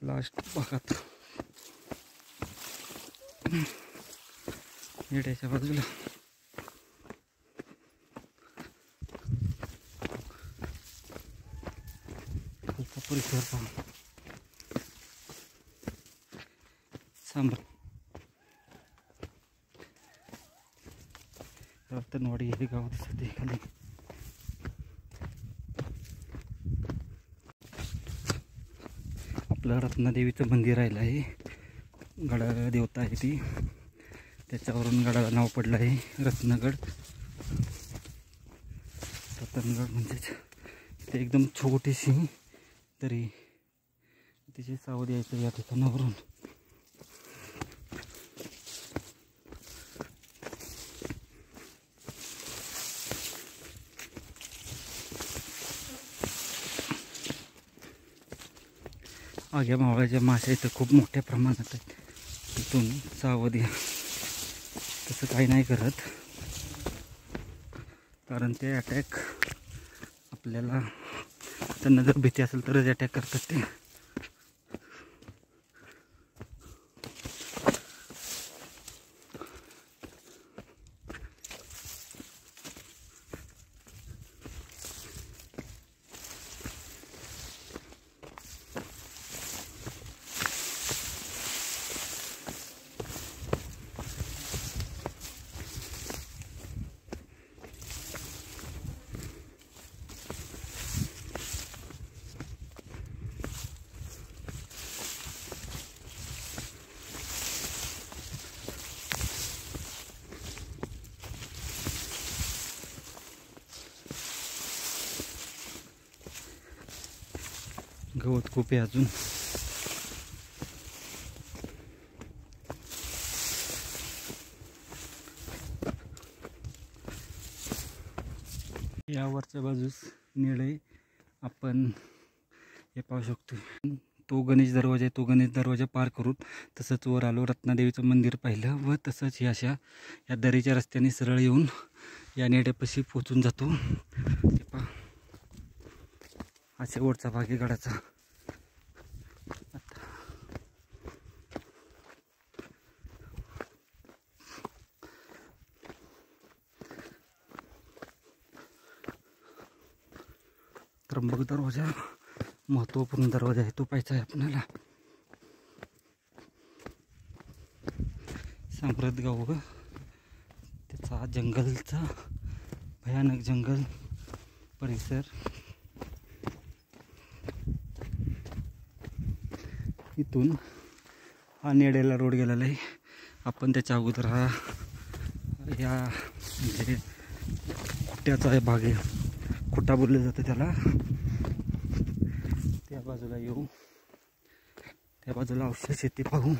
लास्ट भागात येड्याच्या बाजूला खालचा परिसर पहा. सांबर रतनवाडी हे गाव दिसते खाली. आपलं रत्नादेवीचं मंदिर राहिलं आहे. गडाला देवता आहे ती, त्याच्यावरून गडाला नाव पडलं आहे रत्नगड. रतनगड म्हणजेच ते एकदम छोटीशी तरी तिची सावध यायचं या ठिकाणावरून. आग्या मावळ्याच्या माश्या इथं खूप मोठ्या प्रमाणात आहेत, तिथून सावध या. तसं काही नाही करत, कारण ते अटॅक आपल्याला, त्यांना जर भीती असेल तरच अटॅक करतात ते. गवत खूप आहे अजून. या वरच्या बाजूस निळे आपण हे पाहू शकतो. तो गणेश दरवाजा आहे. तो गणेश दरवाजा पार करून तसंच वर आलो, रत्नादेवीचं मंदिर पाहिलं व तसंच हे अशा या दरीच्या रस्त्याने सरळ येऊन या नेड्यापाशी पोचून जातो. हे पहा, हा शेवटचा भाग आहे गडाचा. त्र्यंबक दरवाजा महत्त्वपूर्ण दरवाजा आहे, तो पाहायचा आहे आपल्याला. सांप्रत गाव त्याचा जंगलचा भयानक जंगल परिसर. इथून हा नेड्याला रोड गेलेला आहे. आपण त्याच्या अगोदर हा या म्हणजे खुट्ट्याचा भाग आहे, खुट्टा बोललं जातं त्याला. त्या बाजूला येऊ, त्या बाजूला औषध शेती पाहू.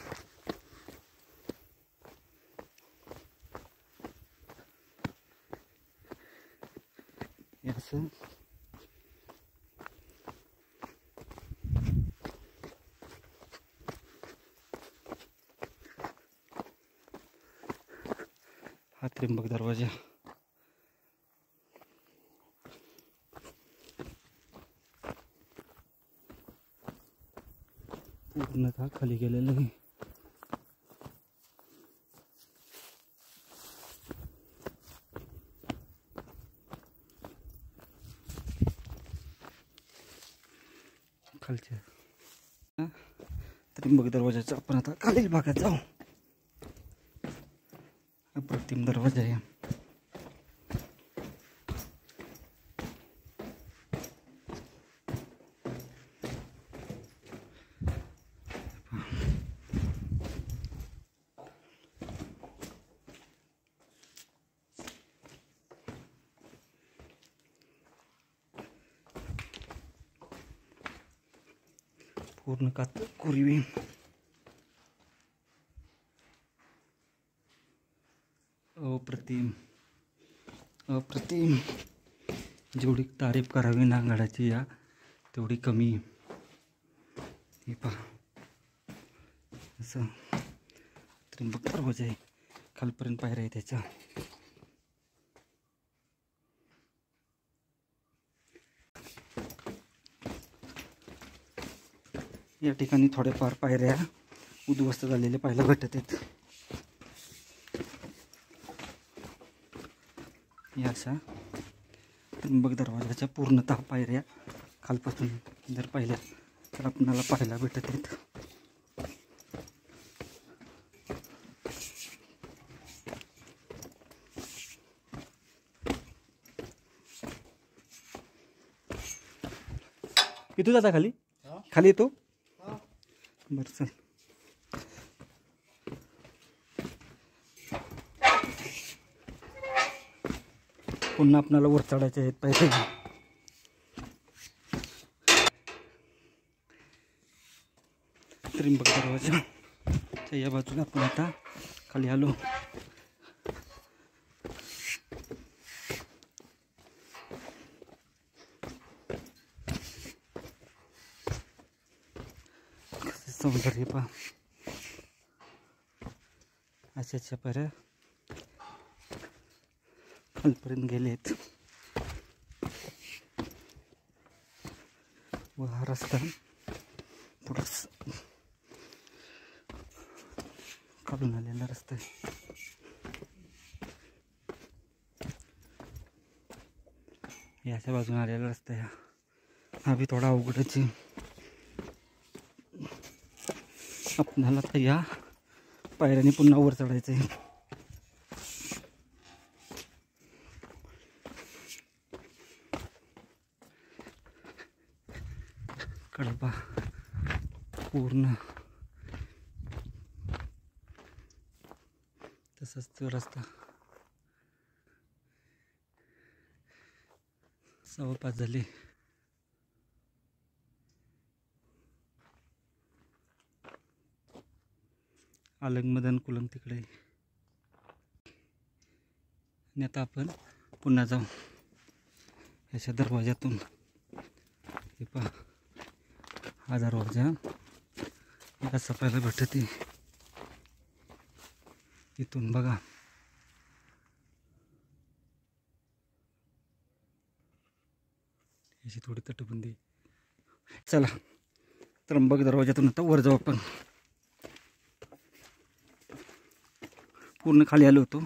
असं हा त्र्यंबक दरवाजा. पूर्णतः खाली गेलेलं आहे. खालच्या त्र्यंबक दरवाजाचा आपण आता खालील भागात जाऊ. अप्रतिम दरवाजा आहे. पूर्ण कोरीव. अप्रतिम अप्रतिम. जेवढी तारीफ करावी ना गडाची या तेवढी कमी. हे पहा, असं त्र्यंबक दरवाजा आहे. खालपर्यंत पायऱ्या आहे त्याच्या. या ठिकाणी थोड्याफार पायऱ्या उद्ध्वस्त झालेल्या पाहायला भेटत आहेत. या अशा त्र्यंबक दरवाजाच्या पूर्णतः पायऱ्या खालपासून जर पाहिल्या तर आपणाला पाहायला भेटत आहेत. इथं जाता खाली, खाली येतो. बरं चल. पुन्हा आपल्याला वर चढायचे आहेत पाहिजे. त्र्यंबक दरवाजा या बाजूला आपण आता खाली आलो. सौंदर्य पहा. अशाच्या पायऱ्या खालपर्यंत गेलेत व हा रस्ता पुढं काढून आलेला रस्ता आहे. याच्या बाजून आलेला रस्ता आहे. हा बी थोडा अवघडच आहे. आपल्याला तर या पायऱ्याने पुन्हा वर चढायचं आहे. कडबा पूर्ण तसंच तो रस्ता 5:15 झाले. अलंगमदन कुलंग तिकडे. आणि आता आपण पुन्हा जाऊ याच्या दरवाजातून. हे पहा, हजार ऊर्जा कसं पाहायला भेटते इथून बघा. याची थोडी तटबंदी. चला त्र्यंबक दरवाजातून आता वर जाऊ आपण. पूर्ण खाली आलो होतो.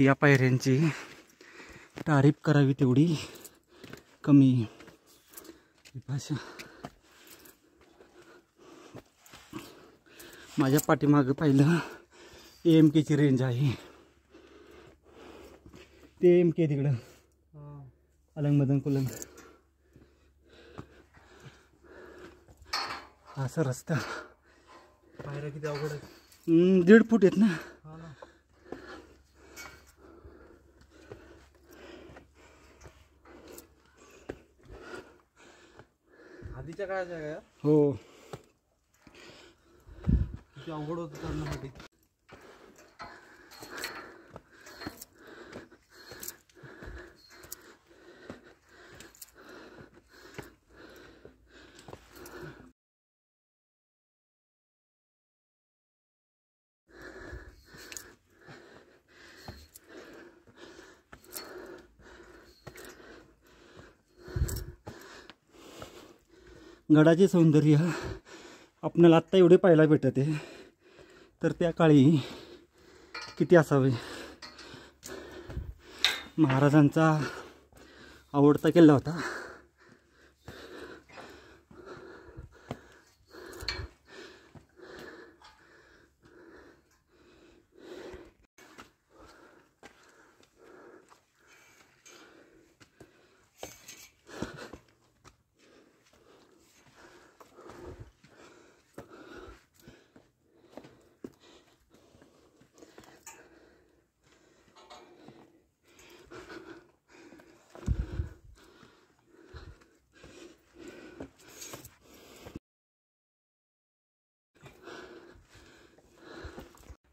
या पायऱ्यांची तारीफ करावी तेवढी कमी. भाषा माझ्या पाठीमागं पाहिलं AMKची रेंज आहे. ते AMK तिकडं अलंग मदन कुलंग. असा रस्ता पायऱ्या किती अवघड आहे. 1.5 फूट आहेत ना. हा ना. आधीच्या काळाच्या काय हो किती अवघड होतं करण्यासाठी. गडाचे सौंदर्य आपल्याला आत्ता एवढे पाहायला भेटत आहे, तर त्या काळी किती असावे. महाराजांचा आवडता किल्ला होता.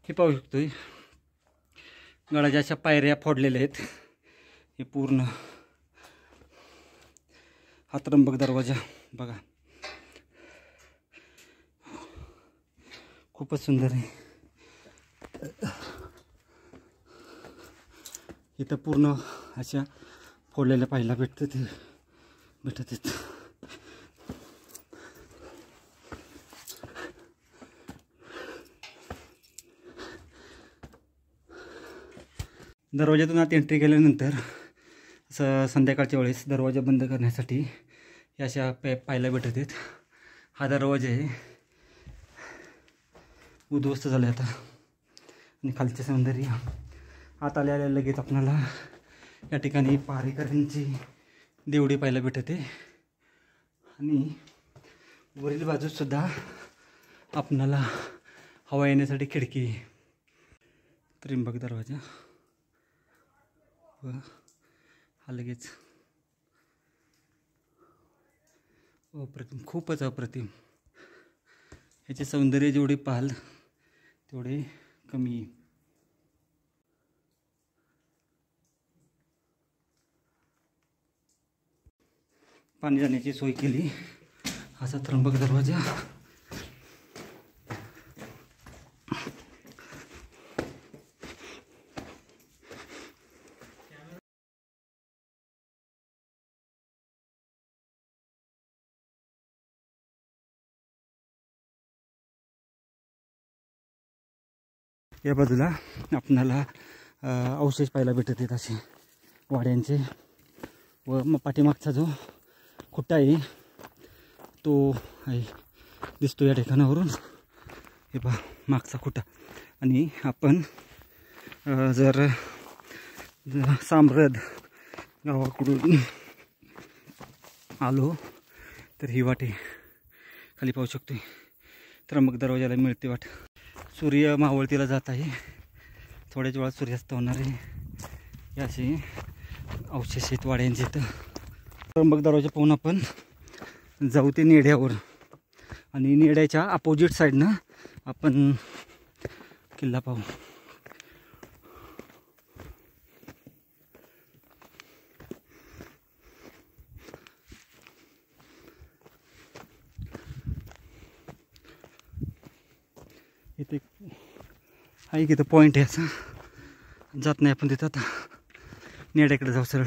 हे पाहू शकतोय गडाच्या अशा पायऱ्या फोडलेल्या आहेत. हे पूर्ण हा त्र्यंबक दरवाजा बघा, खूपच सुंदर आहे. इथं पूर्ण अशा फोडलेल्या पाहायला भेटत आहेत. दरवाजातून आत एंट्री केल्यानंतर संध्याकाळच्या वेळेस दरवाजा बंद करण्यासाठी या अशा पाहायला भेटत आहेत. हा दरवाजा आहे उद्ध्वस्त झाला आता. आणि खालचे सौंदर्य आत आल्या लगेच आपल्याला या ठिकाणी पहारेकऱ्यांची देवडी पाहायला भेटते. आणि वरील बाजूसुद्धा आपणाला हवा येण्यासाठी खिडकी. त्र्यंबक दरवाजा व हा लगेच अप्रतिम, खूपच अप्रतिम. ह्याचे सौंदर्य जेवढे पाहाल तेवढे कमी. पाणी जाण्याची सोय केली. असा त्र्यंबक दरवाजा. या बाजूला आपणाला अवशेष पाहायला भेटत आहेत असे वाड्यांचे. व मग पाठीमागचा जो खुट्टा आहे तो आहे दिसतो या ठिकाणावरून. हे पहा मागचा खुट्टा. आणि आपण जर साम्रद गावाकडून आलो तर ही वाटे खाली पाहू शकतो. त्र्यंबक दरवाजाला मिळते वाट. सूर्य मावळतीला जात आहे. थोड्याच वेळात सूर्यास्त होणार आहे. या असे अवशेष आहेत वाड्यांचे. तर त्र्यंबक दरवाजा पाहून आपण जाऊ ते नेड्यावर. आणि नेड्याच्या अपोजिट साईडनं आपण किल्ला पाहू. इथे आहे की इथं पॉईंट आहे असं, जात नाही आपण तिथं. आता नेड्याकडे जाऊ सरळ.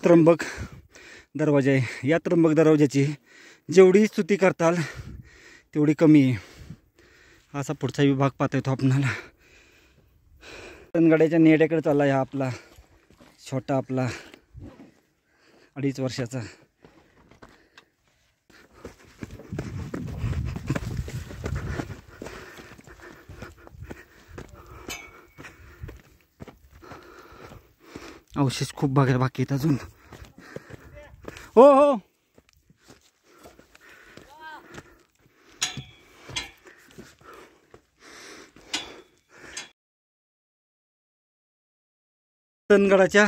त्र्यंबक दरवाजा आहे. या त्र्यंबक दरवाजाची जेवढी स्तुती करताल तेवढी कमी आहे. असा पुढचा विभाग पाहता येतो आपणाला. रतनगडाच्या नेड्याकडे चालला हा आपला छोटा आपला 2.5 वर्षाचा. अवशेष खूप बघायला बाकी आहेत अजून. हो हो रतनगडाच्या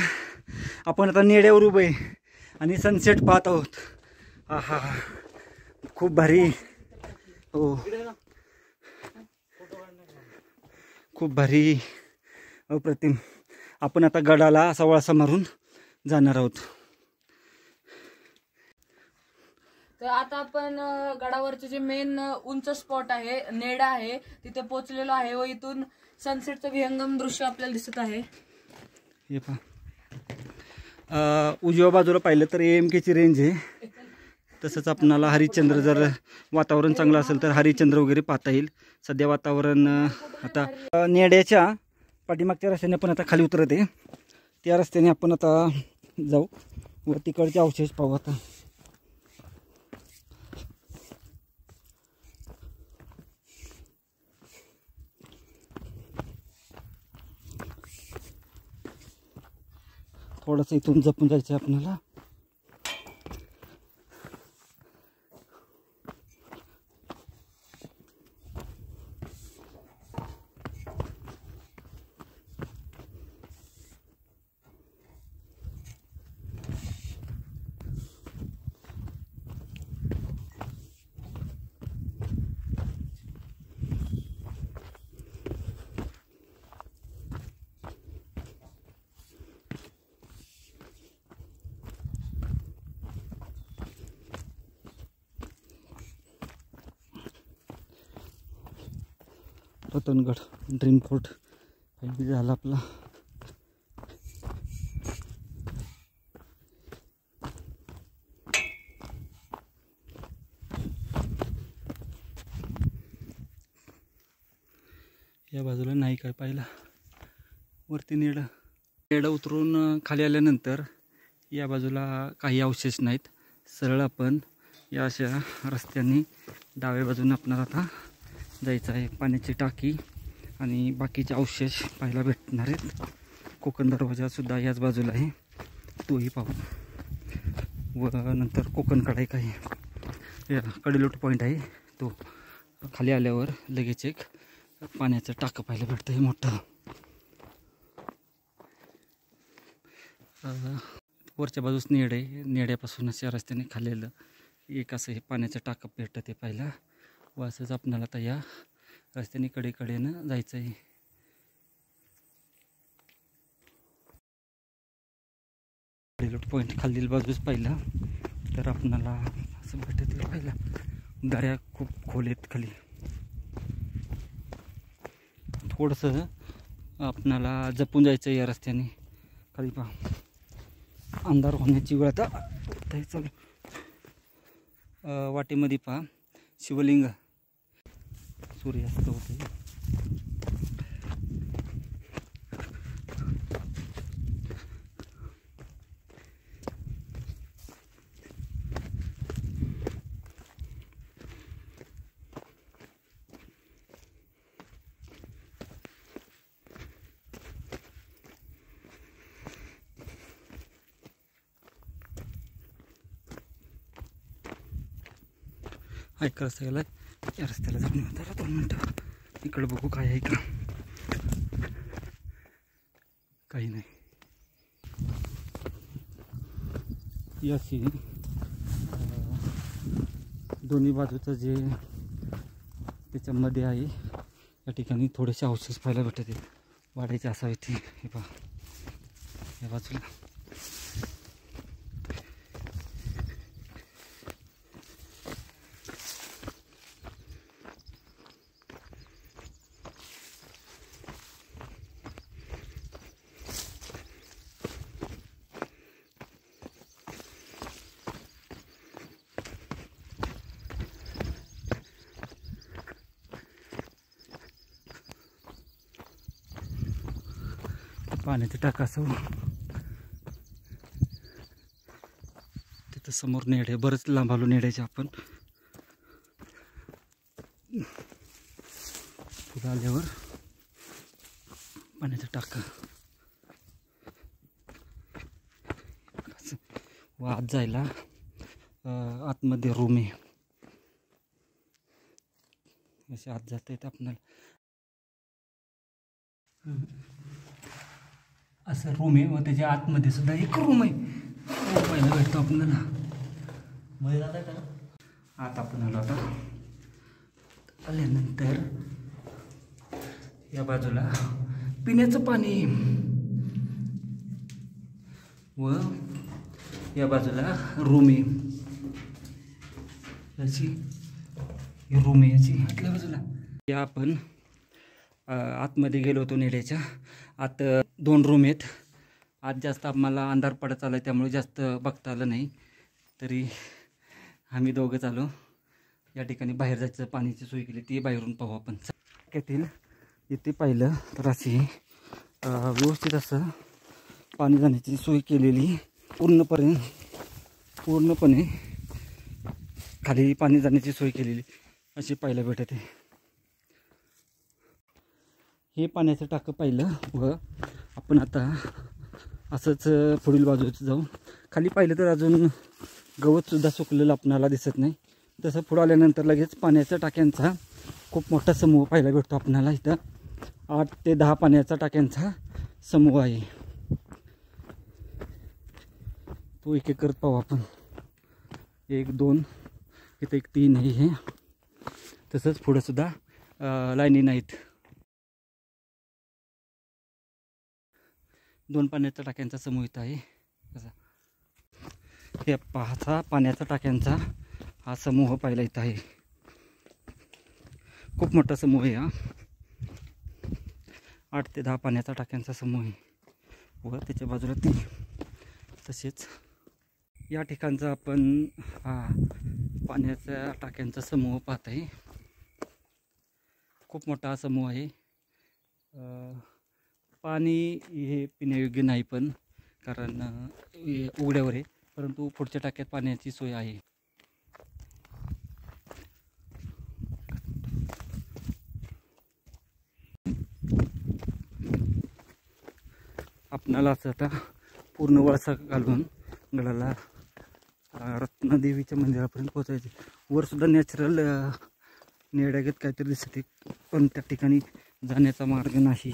आपण आता नेड्यावर उभे आणि सनसेट पाहत आहोत. हा हा खूप भारी. हो खूप भारी अप्रतिम. आपण आता गडाला असा वळसा मारून जाणार आहोत. तर आता आपण गडावरचे जे मेन उंच स्पॉट आहे, नेडा आहे, तिथे पोहोचलेलो आहे व इथून सनसेटचं विहंगम दृश्य आपल्याला दिसत आहे. हे पहा, उजव्या बाजूला पाहिलं तर AMKची रेंज आहे. तसंच आपणाला हरिश्चंद्र, जर वातावरण चांगलं असेल तर हरिश्चंद्र वगैरे पाहता येईल. सध्या वातावरण आता नेड्याच्या पाठीमागच्या रस्त्याने आपण आता खाली उतरत आहे. त्या रस्त्याने आपण आता जाऊ व तिकडचे अवशेष पाहू. आता थोडंसं इथून जपून जायचं आहे आपल्याला. रतनगड ड्रीम फोर्ट झाला आपला. या बाजूला नाही काय पाहिलं. वरती नेडं उतरून खाली आल्यानंतर या बाजूला काही अवशेष नाहीत. सरळ आपण या अशा रस्त्याने डाव्या बाजूने आपणाला आता जायचं आहे. पाण्याची टाकी आणि बाकीचे अवशेष पाहायला भेटणार आहेत. कोकण दरवाजासुद्धा याच बाजूला आहे, तोही पाहू. व नंतर कोकण कडा एक आहे, कडेलोट पॉईंट आहे. तो खाली आल्यावर लगेच एक पाण्याचं टाकं पाहायला भेटतं आहे मोठं. वरच्या बाजूस नेड आहे. नेड्यापासूनच या रस्त्याने खाल्लेलं एक असं हे पाण्याचं टाकं भेटतं ते पाहिलं. व असंच आपणाला आता या रस्त्याने कडेकडेनं जायचं आहे. कडेलोट पॉईंट खालील बाजूस पाहिलं तर आपणाला असं भेटत पाहिलं. दऱ्या खूप खोल आहेत खाली. थोडंसं आपणाला जपून जायचं या रस्त्याने. खाली पहा, अंधार होण्याची वेळ आता चालू. वाटेमध्ये पहा शिवलिंग, सूर्यास्त होते. ऐका रस्ता गेला, या रस्त्याला जाऊन जरा 2 मिनटं इकडं बघू काय आहे का. काही नाही. याची दोन्ही बाजूचं जे त्याच्यामध्ये आहे या ठिकाणी थोडेसे अवशेष पाहायला भेटत आहेत वाड्याचे असावेत. हे पहा या बाजूला पाण्याचं टाका असं तिथं समोर नेडे बरंच लांब आलो नेड्याचे आपण पुढे आल्यावर पाण्याचा टाका व आत जायला आतमध्ये रूम आहे असे आत जाता येतं आपल्याला असं रूम आहे व त्याच्या आतमध्ये सुद्धा एक रूम आहे पाहायला भेटतो आपल्याला मध्ये जाता का आत आपण आलो आता आल्यानंतर या बाजूला पिण्याचं पाणी व या बाजूला रूम आहे याची रूम आहे याची आतल्या बाजूला या आपण आतमध्ये गेलो होतो नेड्याच्या आत 2 रूम आहेत. आत जास्त आम्हाला अंधार पडत आला त्यामुळे जास्त बघता आलं नाही तरी आम्ही दोघंच आलो. या ठिकाणी बाहेर जायचं पाण्याची सोय केली ती बाहेरून पाहू आपण. टाक्यातील इथे पाहिलं तर अशी व्यवस्थित असं पाणी जाण्याची सोय केलेली पूर्णपणे खाली पाणी जाण्याची सोय केलेली अशी पाहायला भेटते. हे पाण्याचं टाकं पाहिलं व आपण आता असंच पुढील बाजूचं जाऊ. खाली पाहिलं तर अजून गवतसुद्धा सुकलेलं आपणाला दिसत नाही. तसं पुढं आल्यानंतर लगेच पाण्याच्या टाक्यांचा खूप मोठा समूह पाहायला भेटतो आपणाला. इथं 8 ते 10 पाण्याच्या टाक्यांचा समूह आहे. तो एक एक करत पाहू आपण. 1 2 इथं 1 3 आहे हे. तसंच पुढंसुद्धा लाईनी नाहीत. 2 पाण्याच्या टाक्यांचा समूह इथं आहे. हे 5 पाण्याच्या टाक्यांचा हा समूह पाहिला इथं आहे. खूप मोठा समूह आहे हा. 8 ते 10 पाण्याच्या टाक्यांचा समूह आहे व त्याच्या बाजूला 3. तसेच या ठिकाणचा आपण हा पाण्याच्या टाक्यांचा समूह पाहत आहे. खूप मोठा समूह आहे. पाणी हे पिण्यायोग्य नाही पण कारण उघड्यावर आहे परंतु पुढच्या टाक्यात पाण्याची सोय आहे. आपणाला असं आता पूर्ण वळसा घालून गडाला रत्नदेवीच्या मंदिरापर्यंत पोहोचायचे. वरसुद्धा नॅचरल नेड्यागत काहीतरी दिसते पण त्या ठिकाणी जाण्याचा मार्ग नाही.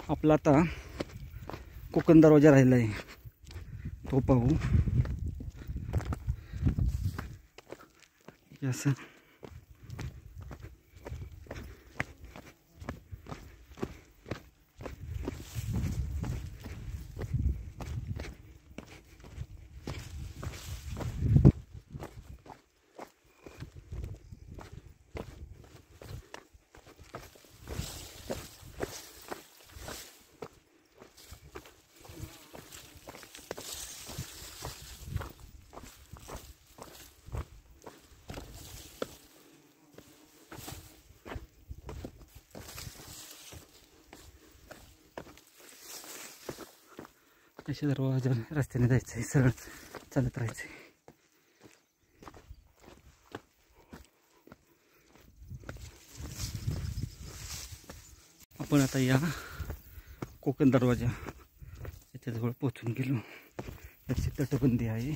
आपला आता कोकण दरवाजा राहिला आहे तो पाहू. असं अशा दरवाजा रस्त्याने जायचं आहे. सरळ चालत राहायचं आहे. आपण आता या कोकण दरवाजा याच्याजवळ पोचून गेलो. याची तटबंदी आहे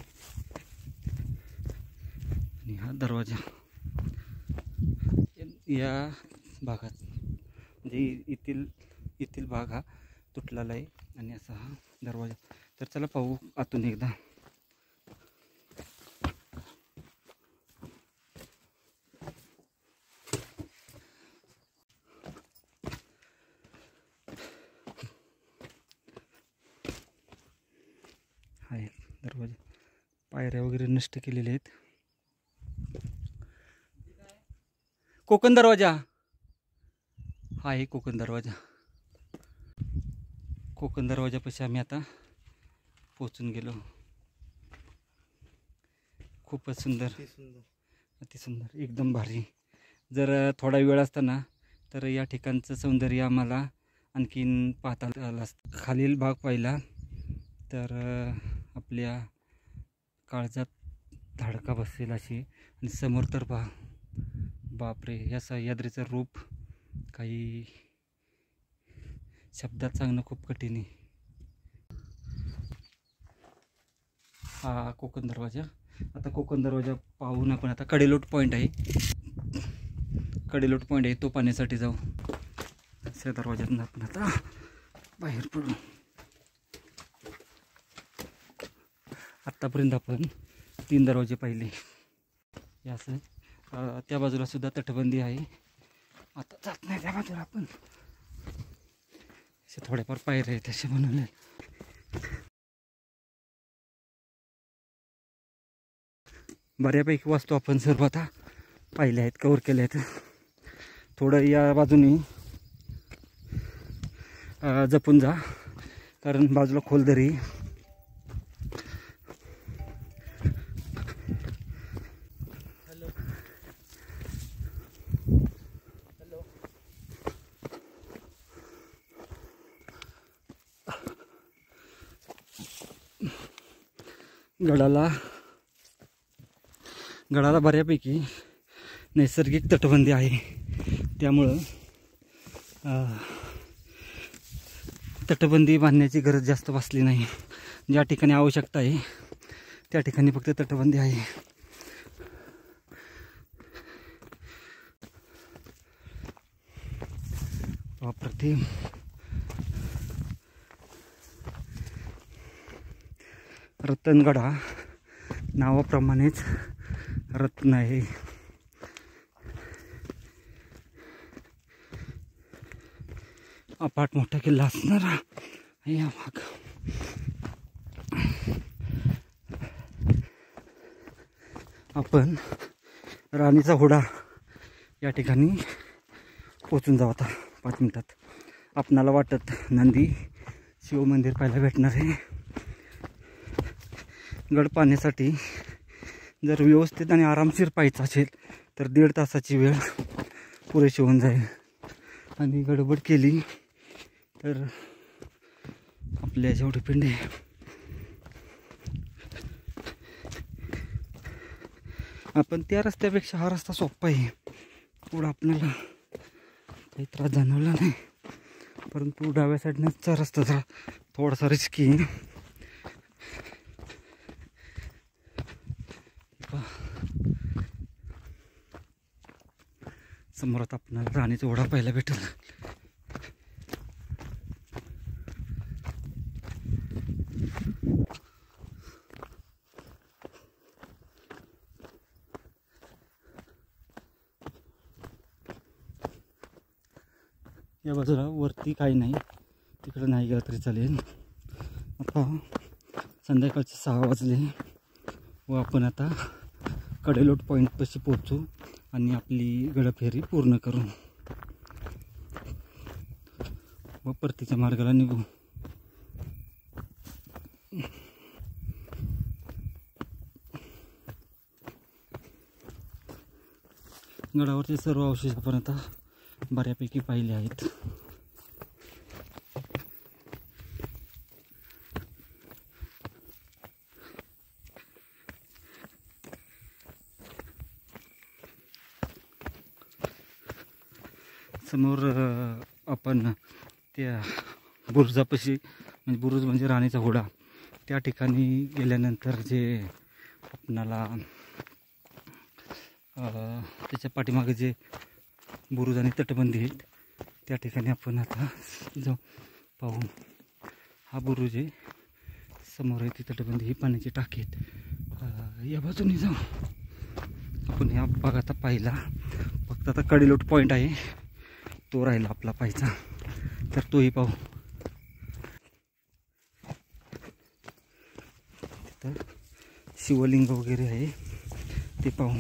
आणि हा दरवाजा या भागात म्हणजे येथील भाग हा तुटलेला आहे आणि असा हा दरवाजा. तर चला पाहू आतून एकदा. आहे दरवाजा, पायऱ्या वगैरे नष्ट केलेल्या आहेत. कोकण दरवाजा हा आहे कोकण दरवाजा. कोकण दरवाजापाशी आम्ही आता पोचून गेलो. खूपच सुंदर, अतिसुंदर, एकदम भारी. जर थोडा वेळ असताना तर या ठिकाणचं सौंदर्य आम्हाला आणखीन पाहता आलं असतं. खालील भाग पाहिला तर आपल्या काळजात धडका बसेल अशी. आणि समोर तर बापरे, या सह्याद्रीचं रूप काही शब्दात सांगणं खूप कठीण आहे. हा कोकण दरवाजा. आता कोकण दरवाजा पाहून आपण आता कडेलोट पॉईंट आहे, कडेलोट पॉईंट आहे तो पाहण्यासाठी जाऊ. त्या दरवाज्यातून आपण आता बाहेर पडू. आत्तापर्यंत आपण 3 दरवाजे पाहिले. यास त्या बाजूला सुद्धा तटबंदी आहे. आता जात नाही त्या बाजूला आपण. असे थोडेफार पायऱ्या आहेत तसे बनवले. बऱ्यापैकी वस्तू आपण सर्व आता पाहिल्या आहेत, कव्हर केल्या आहेत. थोडं या बाजूने जपून जा, कारण बाजूला खोलदरी. गडाला बऱ्यापैकी नैसर्गिक तटबंदी आहे. त्यामुळं तटबंदी बांधण्याची गरज जास्त भासली नाही. ज्या ठिकाणी आवश्यकता आहे त्या ठिकाणी फक्त तटबंदी आहे. अप्रतिम. रतनगड नावाप्रमाणेच रत्न आहे. अफाट मोठा किल्ला असणारा या भाग. आपण राणीचा हुडा या ठिकाणी पोचून जाऊ आता 5 मिनिटात. आपणाला वाटत नंदी शिव मंदिर पाहायला भेटणार आहे. गड पाहण्यासाठी जर व्यवस्थित आणि आरामशीर पाहायचं असेल तर 1.5 तासाची वेळ पुरेशी होऊन जाईल. आणि गडबड केली तर आपल्या जेवढी पिंड आहे. आपण त्या रस्त्यापेक्षा हा रस्ता सोपा आहे. पुढं आपल्याला काही त्रास जाणवला नाही, परंतु डाव्या साईडनंचा रस्ता जरा थोडासा रिस्की आहे. समोरात आपल्याला राणीचा ओढा पाहायला भेटेल. या बाजूला वरती काही नाही, तिकडे नाही गेला तरी चालेल. आता संध्याकाळचे 6 वाजले व आपण आता कडेलोट पॉईंटपाशी पोहोचू आणि आपली गडफेरी पूर्ण करू व परतीच्या मार्गाला निघू. गडावरचे सर्व अवशेष आपण आता बऱ्यापैकी पाहिले आहेत. समोर आपण त्या बुरुजापाशी, म्हणजे बुरुज म्हणजे राणीचा घोडा, त्या ठिकाणी गेल्यानंतर जे आपणाला त्याच्या पाठीमागे जे बुरुज आणि तटबंदी आहेत त्या ठिकाणी आपण आता जाऊ पाहू. हा बुरुज आहे, समोर आहे तिथं डबंदी, ही पाण्याची टाकी आहेत. या बाजूने जाऊ आपण. या भाग आता पाहिला, फक्त आता कडेलोट पॉईंट आहे तो राहिला आपला पाहायचा, तर तोही पाहू. तिथं शिवलिंग वगैरे आहे ते पाहू.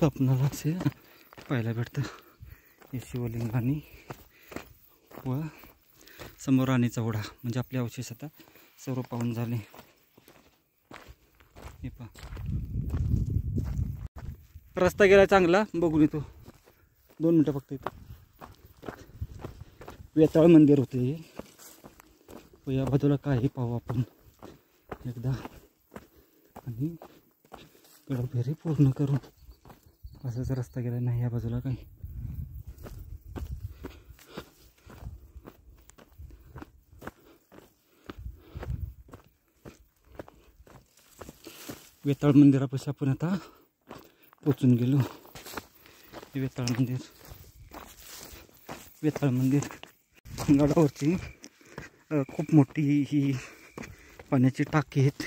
आपणाला असे पाहायला भेटतं हे शिवलिंग आणि व समोर राणीचा ओढा. म्हणजे आपले अवशेष आता सर्व पाहून झाले. हे पहा, रस्ता गेला चांगला, बघून येतो 2 मिनटं फक्त. इथं वेताळ मंदिर होते व या बाजूला काही पाहू आपण एकदा, आणि फेरी पूर्ण करून असाच रस्ता गेला नाही या बाजूला काही. वेताळ मंदिरापाशी आपण आता पोचून गेलो. हे वेताळ मंदिर गडावरची खूप मोठी ही पाण्याची टाकी आहेत,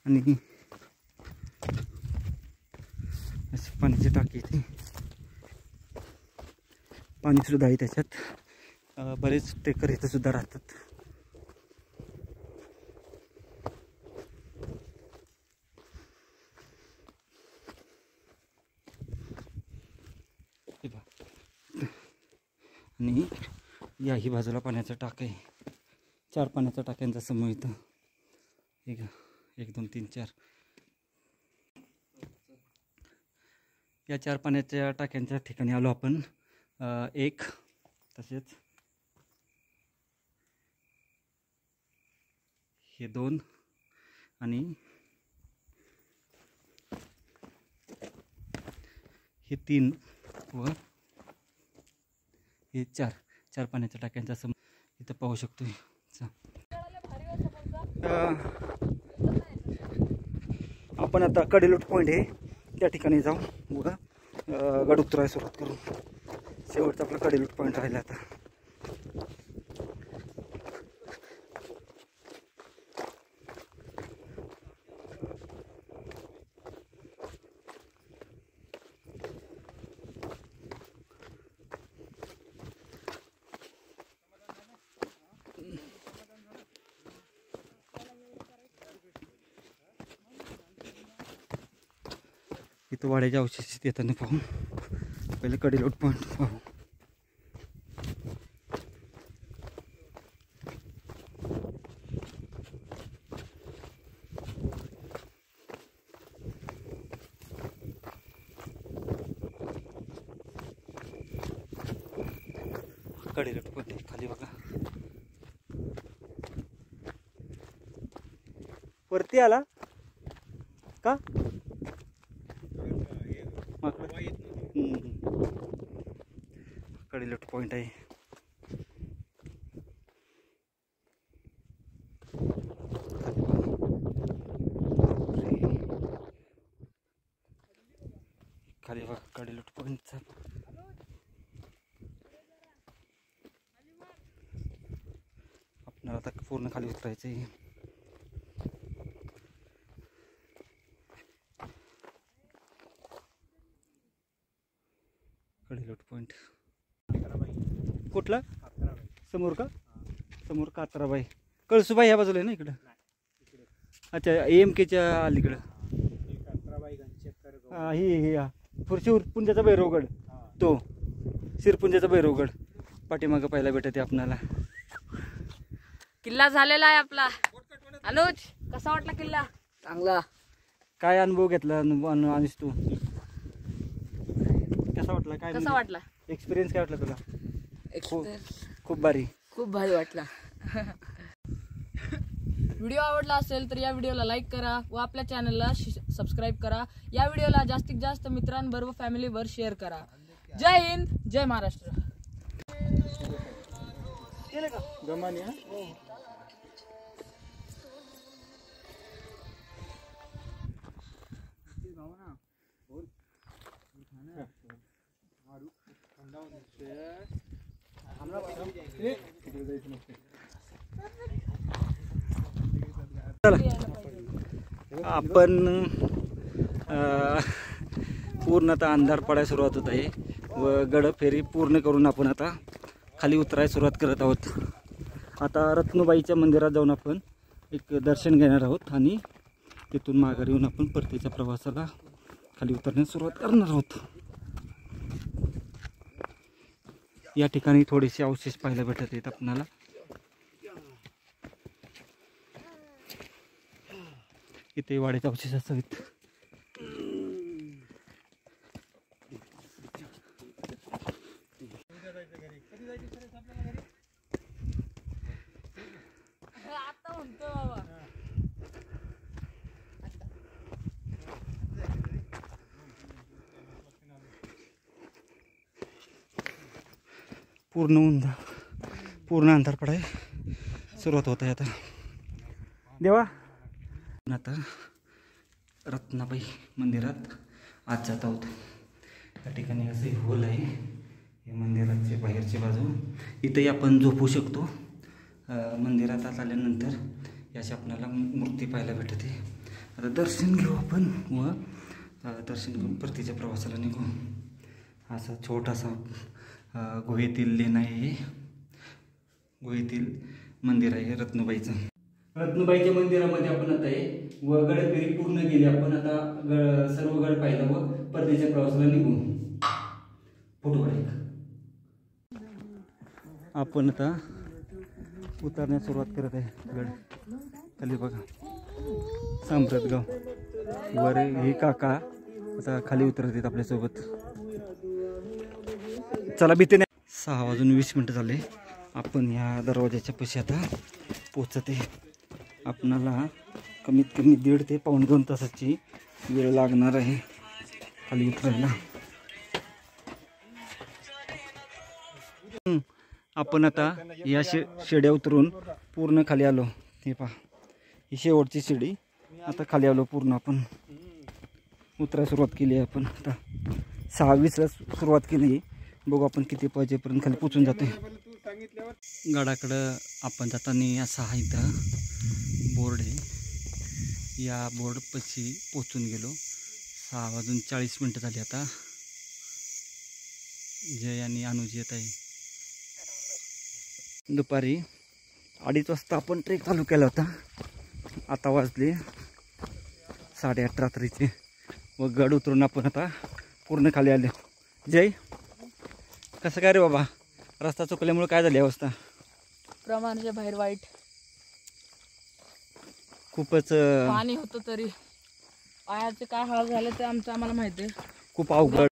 आणि अशी पाण्याची टाकी आहे. पाणी सुद्धा आहे त्याच्यात. बरेच ट्रेकर इथं सुद्धा राहतात. आणि याही बाजूला पाण्याचा टाक आहे. 4 पाण्याच्या टाक्यांचा समूह इथं. 1 2 3 4 या 4 पाण्याच्या टाक्यांच्या ठिकाणी आलो आपण. 1 तसेच हे 2 आणि हे 3 व हे 4 पाण्याच्या टाक्यांचा समूह इथं पाहू शकतो. आपण आता कडेलोट पॉईंट आहे त्या ठिकाणी जाऊ व गड उतरायला सुरुवात करू. शेवटचा आपला कडेलोट पॉईंट राहिला आता. इथं वाड्याच्या अवशेष येताना पाहू. पहिले कडेलोट पॉईंट पाहू. कडेलोट पॉईंट खाली बघा. वरती आला का? कडेलोट पॉईंट आहे. खाली बघा कडेलोट पॉईंटचा. आपल्याला आता पूर्ण खाली उतरायचं आहे. कडेलोट पॉईंट कुठला? समोर का? समोर कात्राबाई, कळसुबाई ह्या बाजूला आहे ना इकडं. अच्छा, AMKच्या अलीकडं. ही शिरपुंजाचा भैरवगड, तो शिरपुंजाचा भैरवगड पाठीमागं पाहायला भेटते आपणाला. किल्ला झालेला आहे आपला. अनुज, कसा वाटला किल्ला? चांगला. काय अनुभव घेतला अनुज तू? कसा वाटला? काय कसा वाटला एक्सपिरियन्स? काय वाटला तुला? खूप भारी. खूप भारी वाटला. व्हिडिओ आवडला असेल तर या व्हिडिओला लाईक करा व आपल्या चॅनलला सबस्क्राइब करा. या व्हिडिओला जास्तीत जास्त मित्रांबरोबर फॅमिलीवर शेअर करा. जय हिंद, जय महाराष्ट्र. गमानी आपण पूर्णतः अंधार पडायला सुरुवात होत आहे व गडफेरी पूर्ण करून आपण आता खाली उतरायला सुरुवात करत आहोत. आता रत्नुबाईच्या मंदिरात जाऊन आपण एक दर्शन घेणार आहोत आणि तिथून माघारी येऊन आपण परतीच्या प्रवासाला खाली उतरण्यास सुरुवात करणार आहोत. या ठिकाणी थोडेसे अवशेष पाहायला भेटत आहेत आपणाला. इथे वाड्याचे अवशेष असावेत. आता म्हणतो बाबा. पूर्ण अंधार पडाय सुरुवात होत आहे आता. देवा आता रत्नाबाई मंदिरात आज जात आहोत. या ठिकाणी असे होल आहे. हे मंदिराचे बाहेरची बाजू. इथेही आपण झोपू शकतो. मंदिरात आत आल्यानंतर याची आपल्याला मूर्ती पाहायला भेटते. आता दर्शन घेऊ आपण व दर्शन घेऊन परतीच्या प्रवासाला निघू. असा छोटासा गुहेतील लेण आहे. गुहेतील मंदिर आहे रत्नुबाईचं. रत्नुबाईच्या मंदिरामध्ये आपण आता आहे व गडफेरी पूर्ण केली आपण. आता सर्व गड पाहिला व परतीच्या प्रवासाला निघू. फोटो काढायचा. आपण आता उतरण्यास सुरुवात करत आहे. गड खाली बघा सांप्रतगाव वर हे काका आता खाली उतरत आहेत आपल्यासोबत. चला भीती नाही. 6:20 झाले. आपण या दरवाजाच्या पाशी आता पोचते. आपणाला कमीत कमी 1.5 ते 2 तासाची वेळ लागणार आहे खाली उतरायला. आपण आता या शिड्या उतरून पूर्ण खाली आलो. हे पहा ही शेवटची शिडी. आता खाली आलो पूर्ण. आपण उतरायला सुरुवात केली आहे. आपण आता 6:20ला सुरुवात केली. बघू आपण किती वाजेपर्यंत खाली पोचून जाते. गडाकडं आपण जाताना असा हा इथं बोर्ड आहे. या बोर्डपाशी पोचून गेलो. 6:40 झाली आता. जय आणि अनुज येत आहे. दुपारी 2:30 वाजता आपण ट्रेक चालू केला होता. आता वाजले 8:30 रात्रीचे व गड उतरून आपण आता पूर्ण खाली आले. जय कसं काय रे बाबा? रस्ता चुकल्यामुळे काय झाली अवस्था? प्रमाणाच्या बाहेर वाईट. खूपच पाणी होतं तरी पायाचे काय हाल झाले ते आम्हाला माहिती आहे. खूप अवघड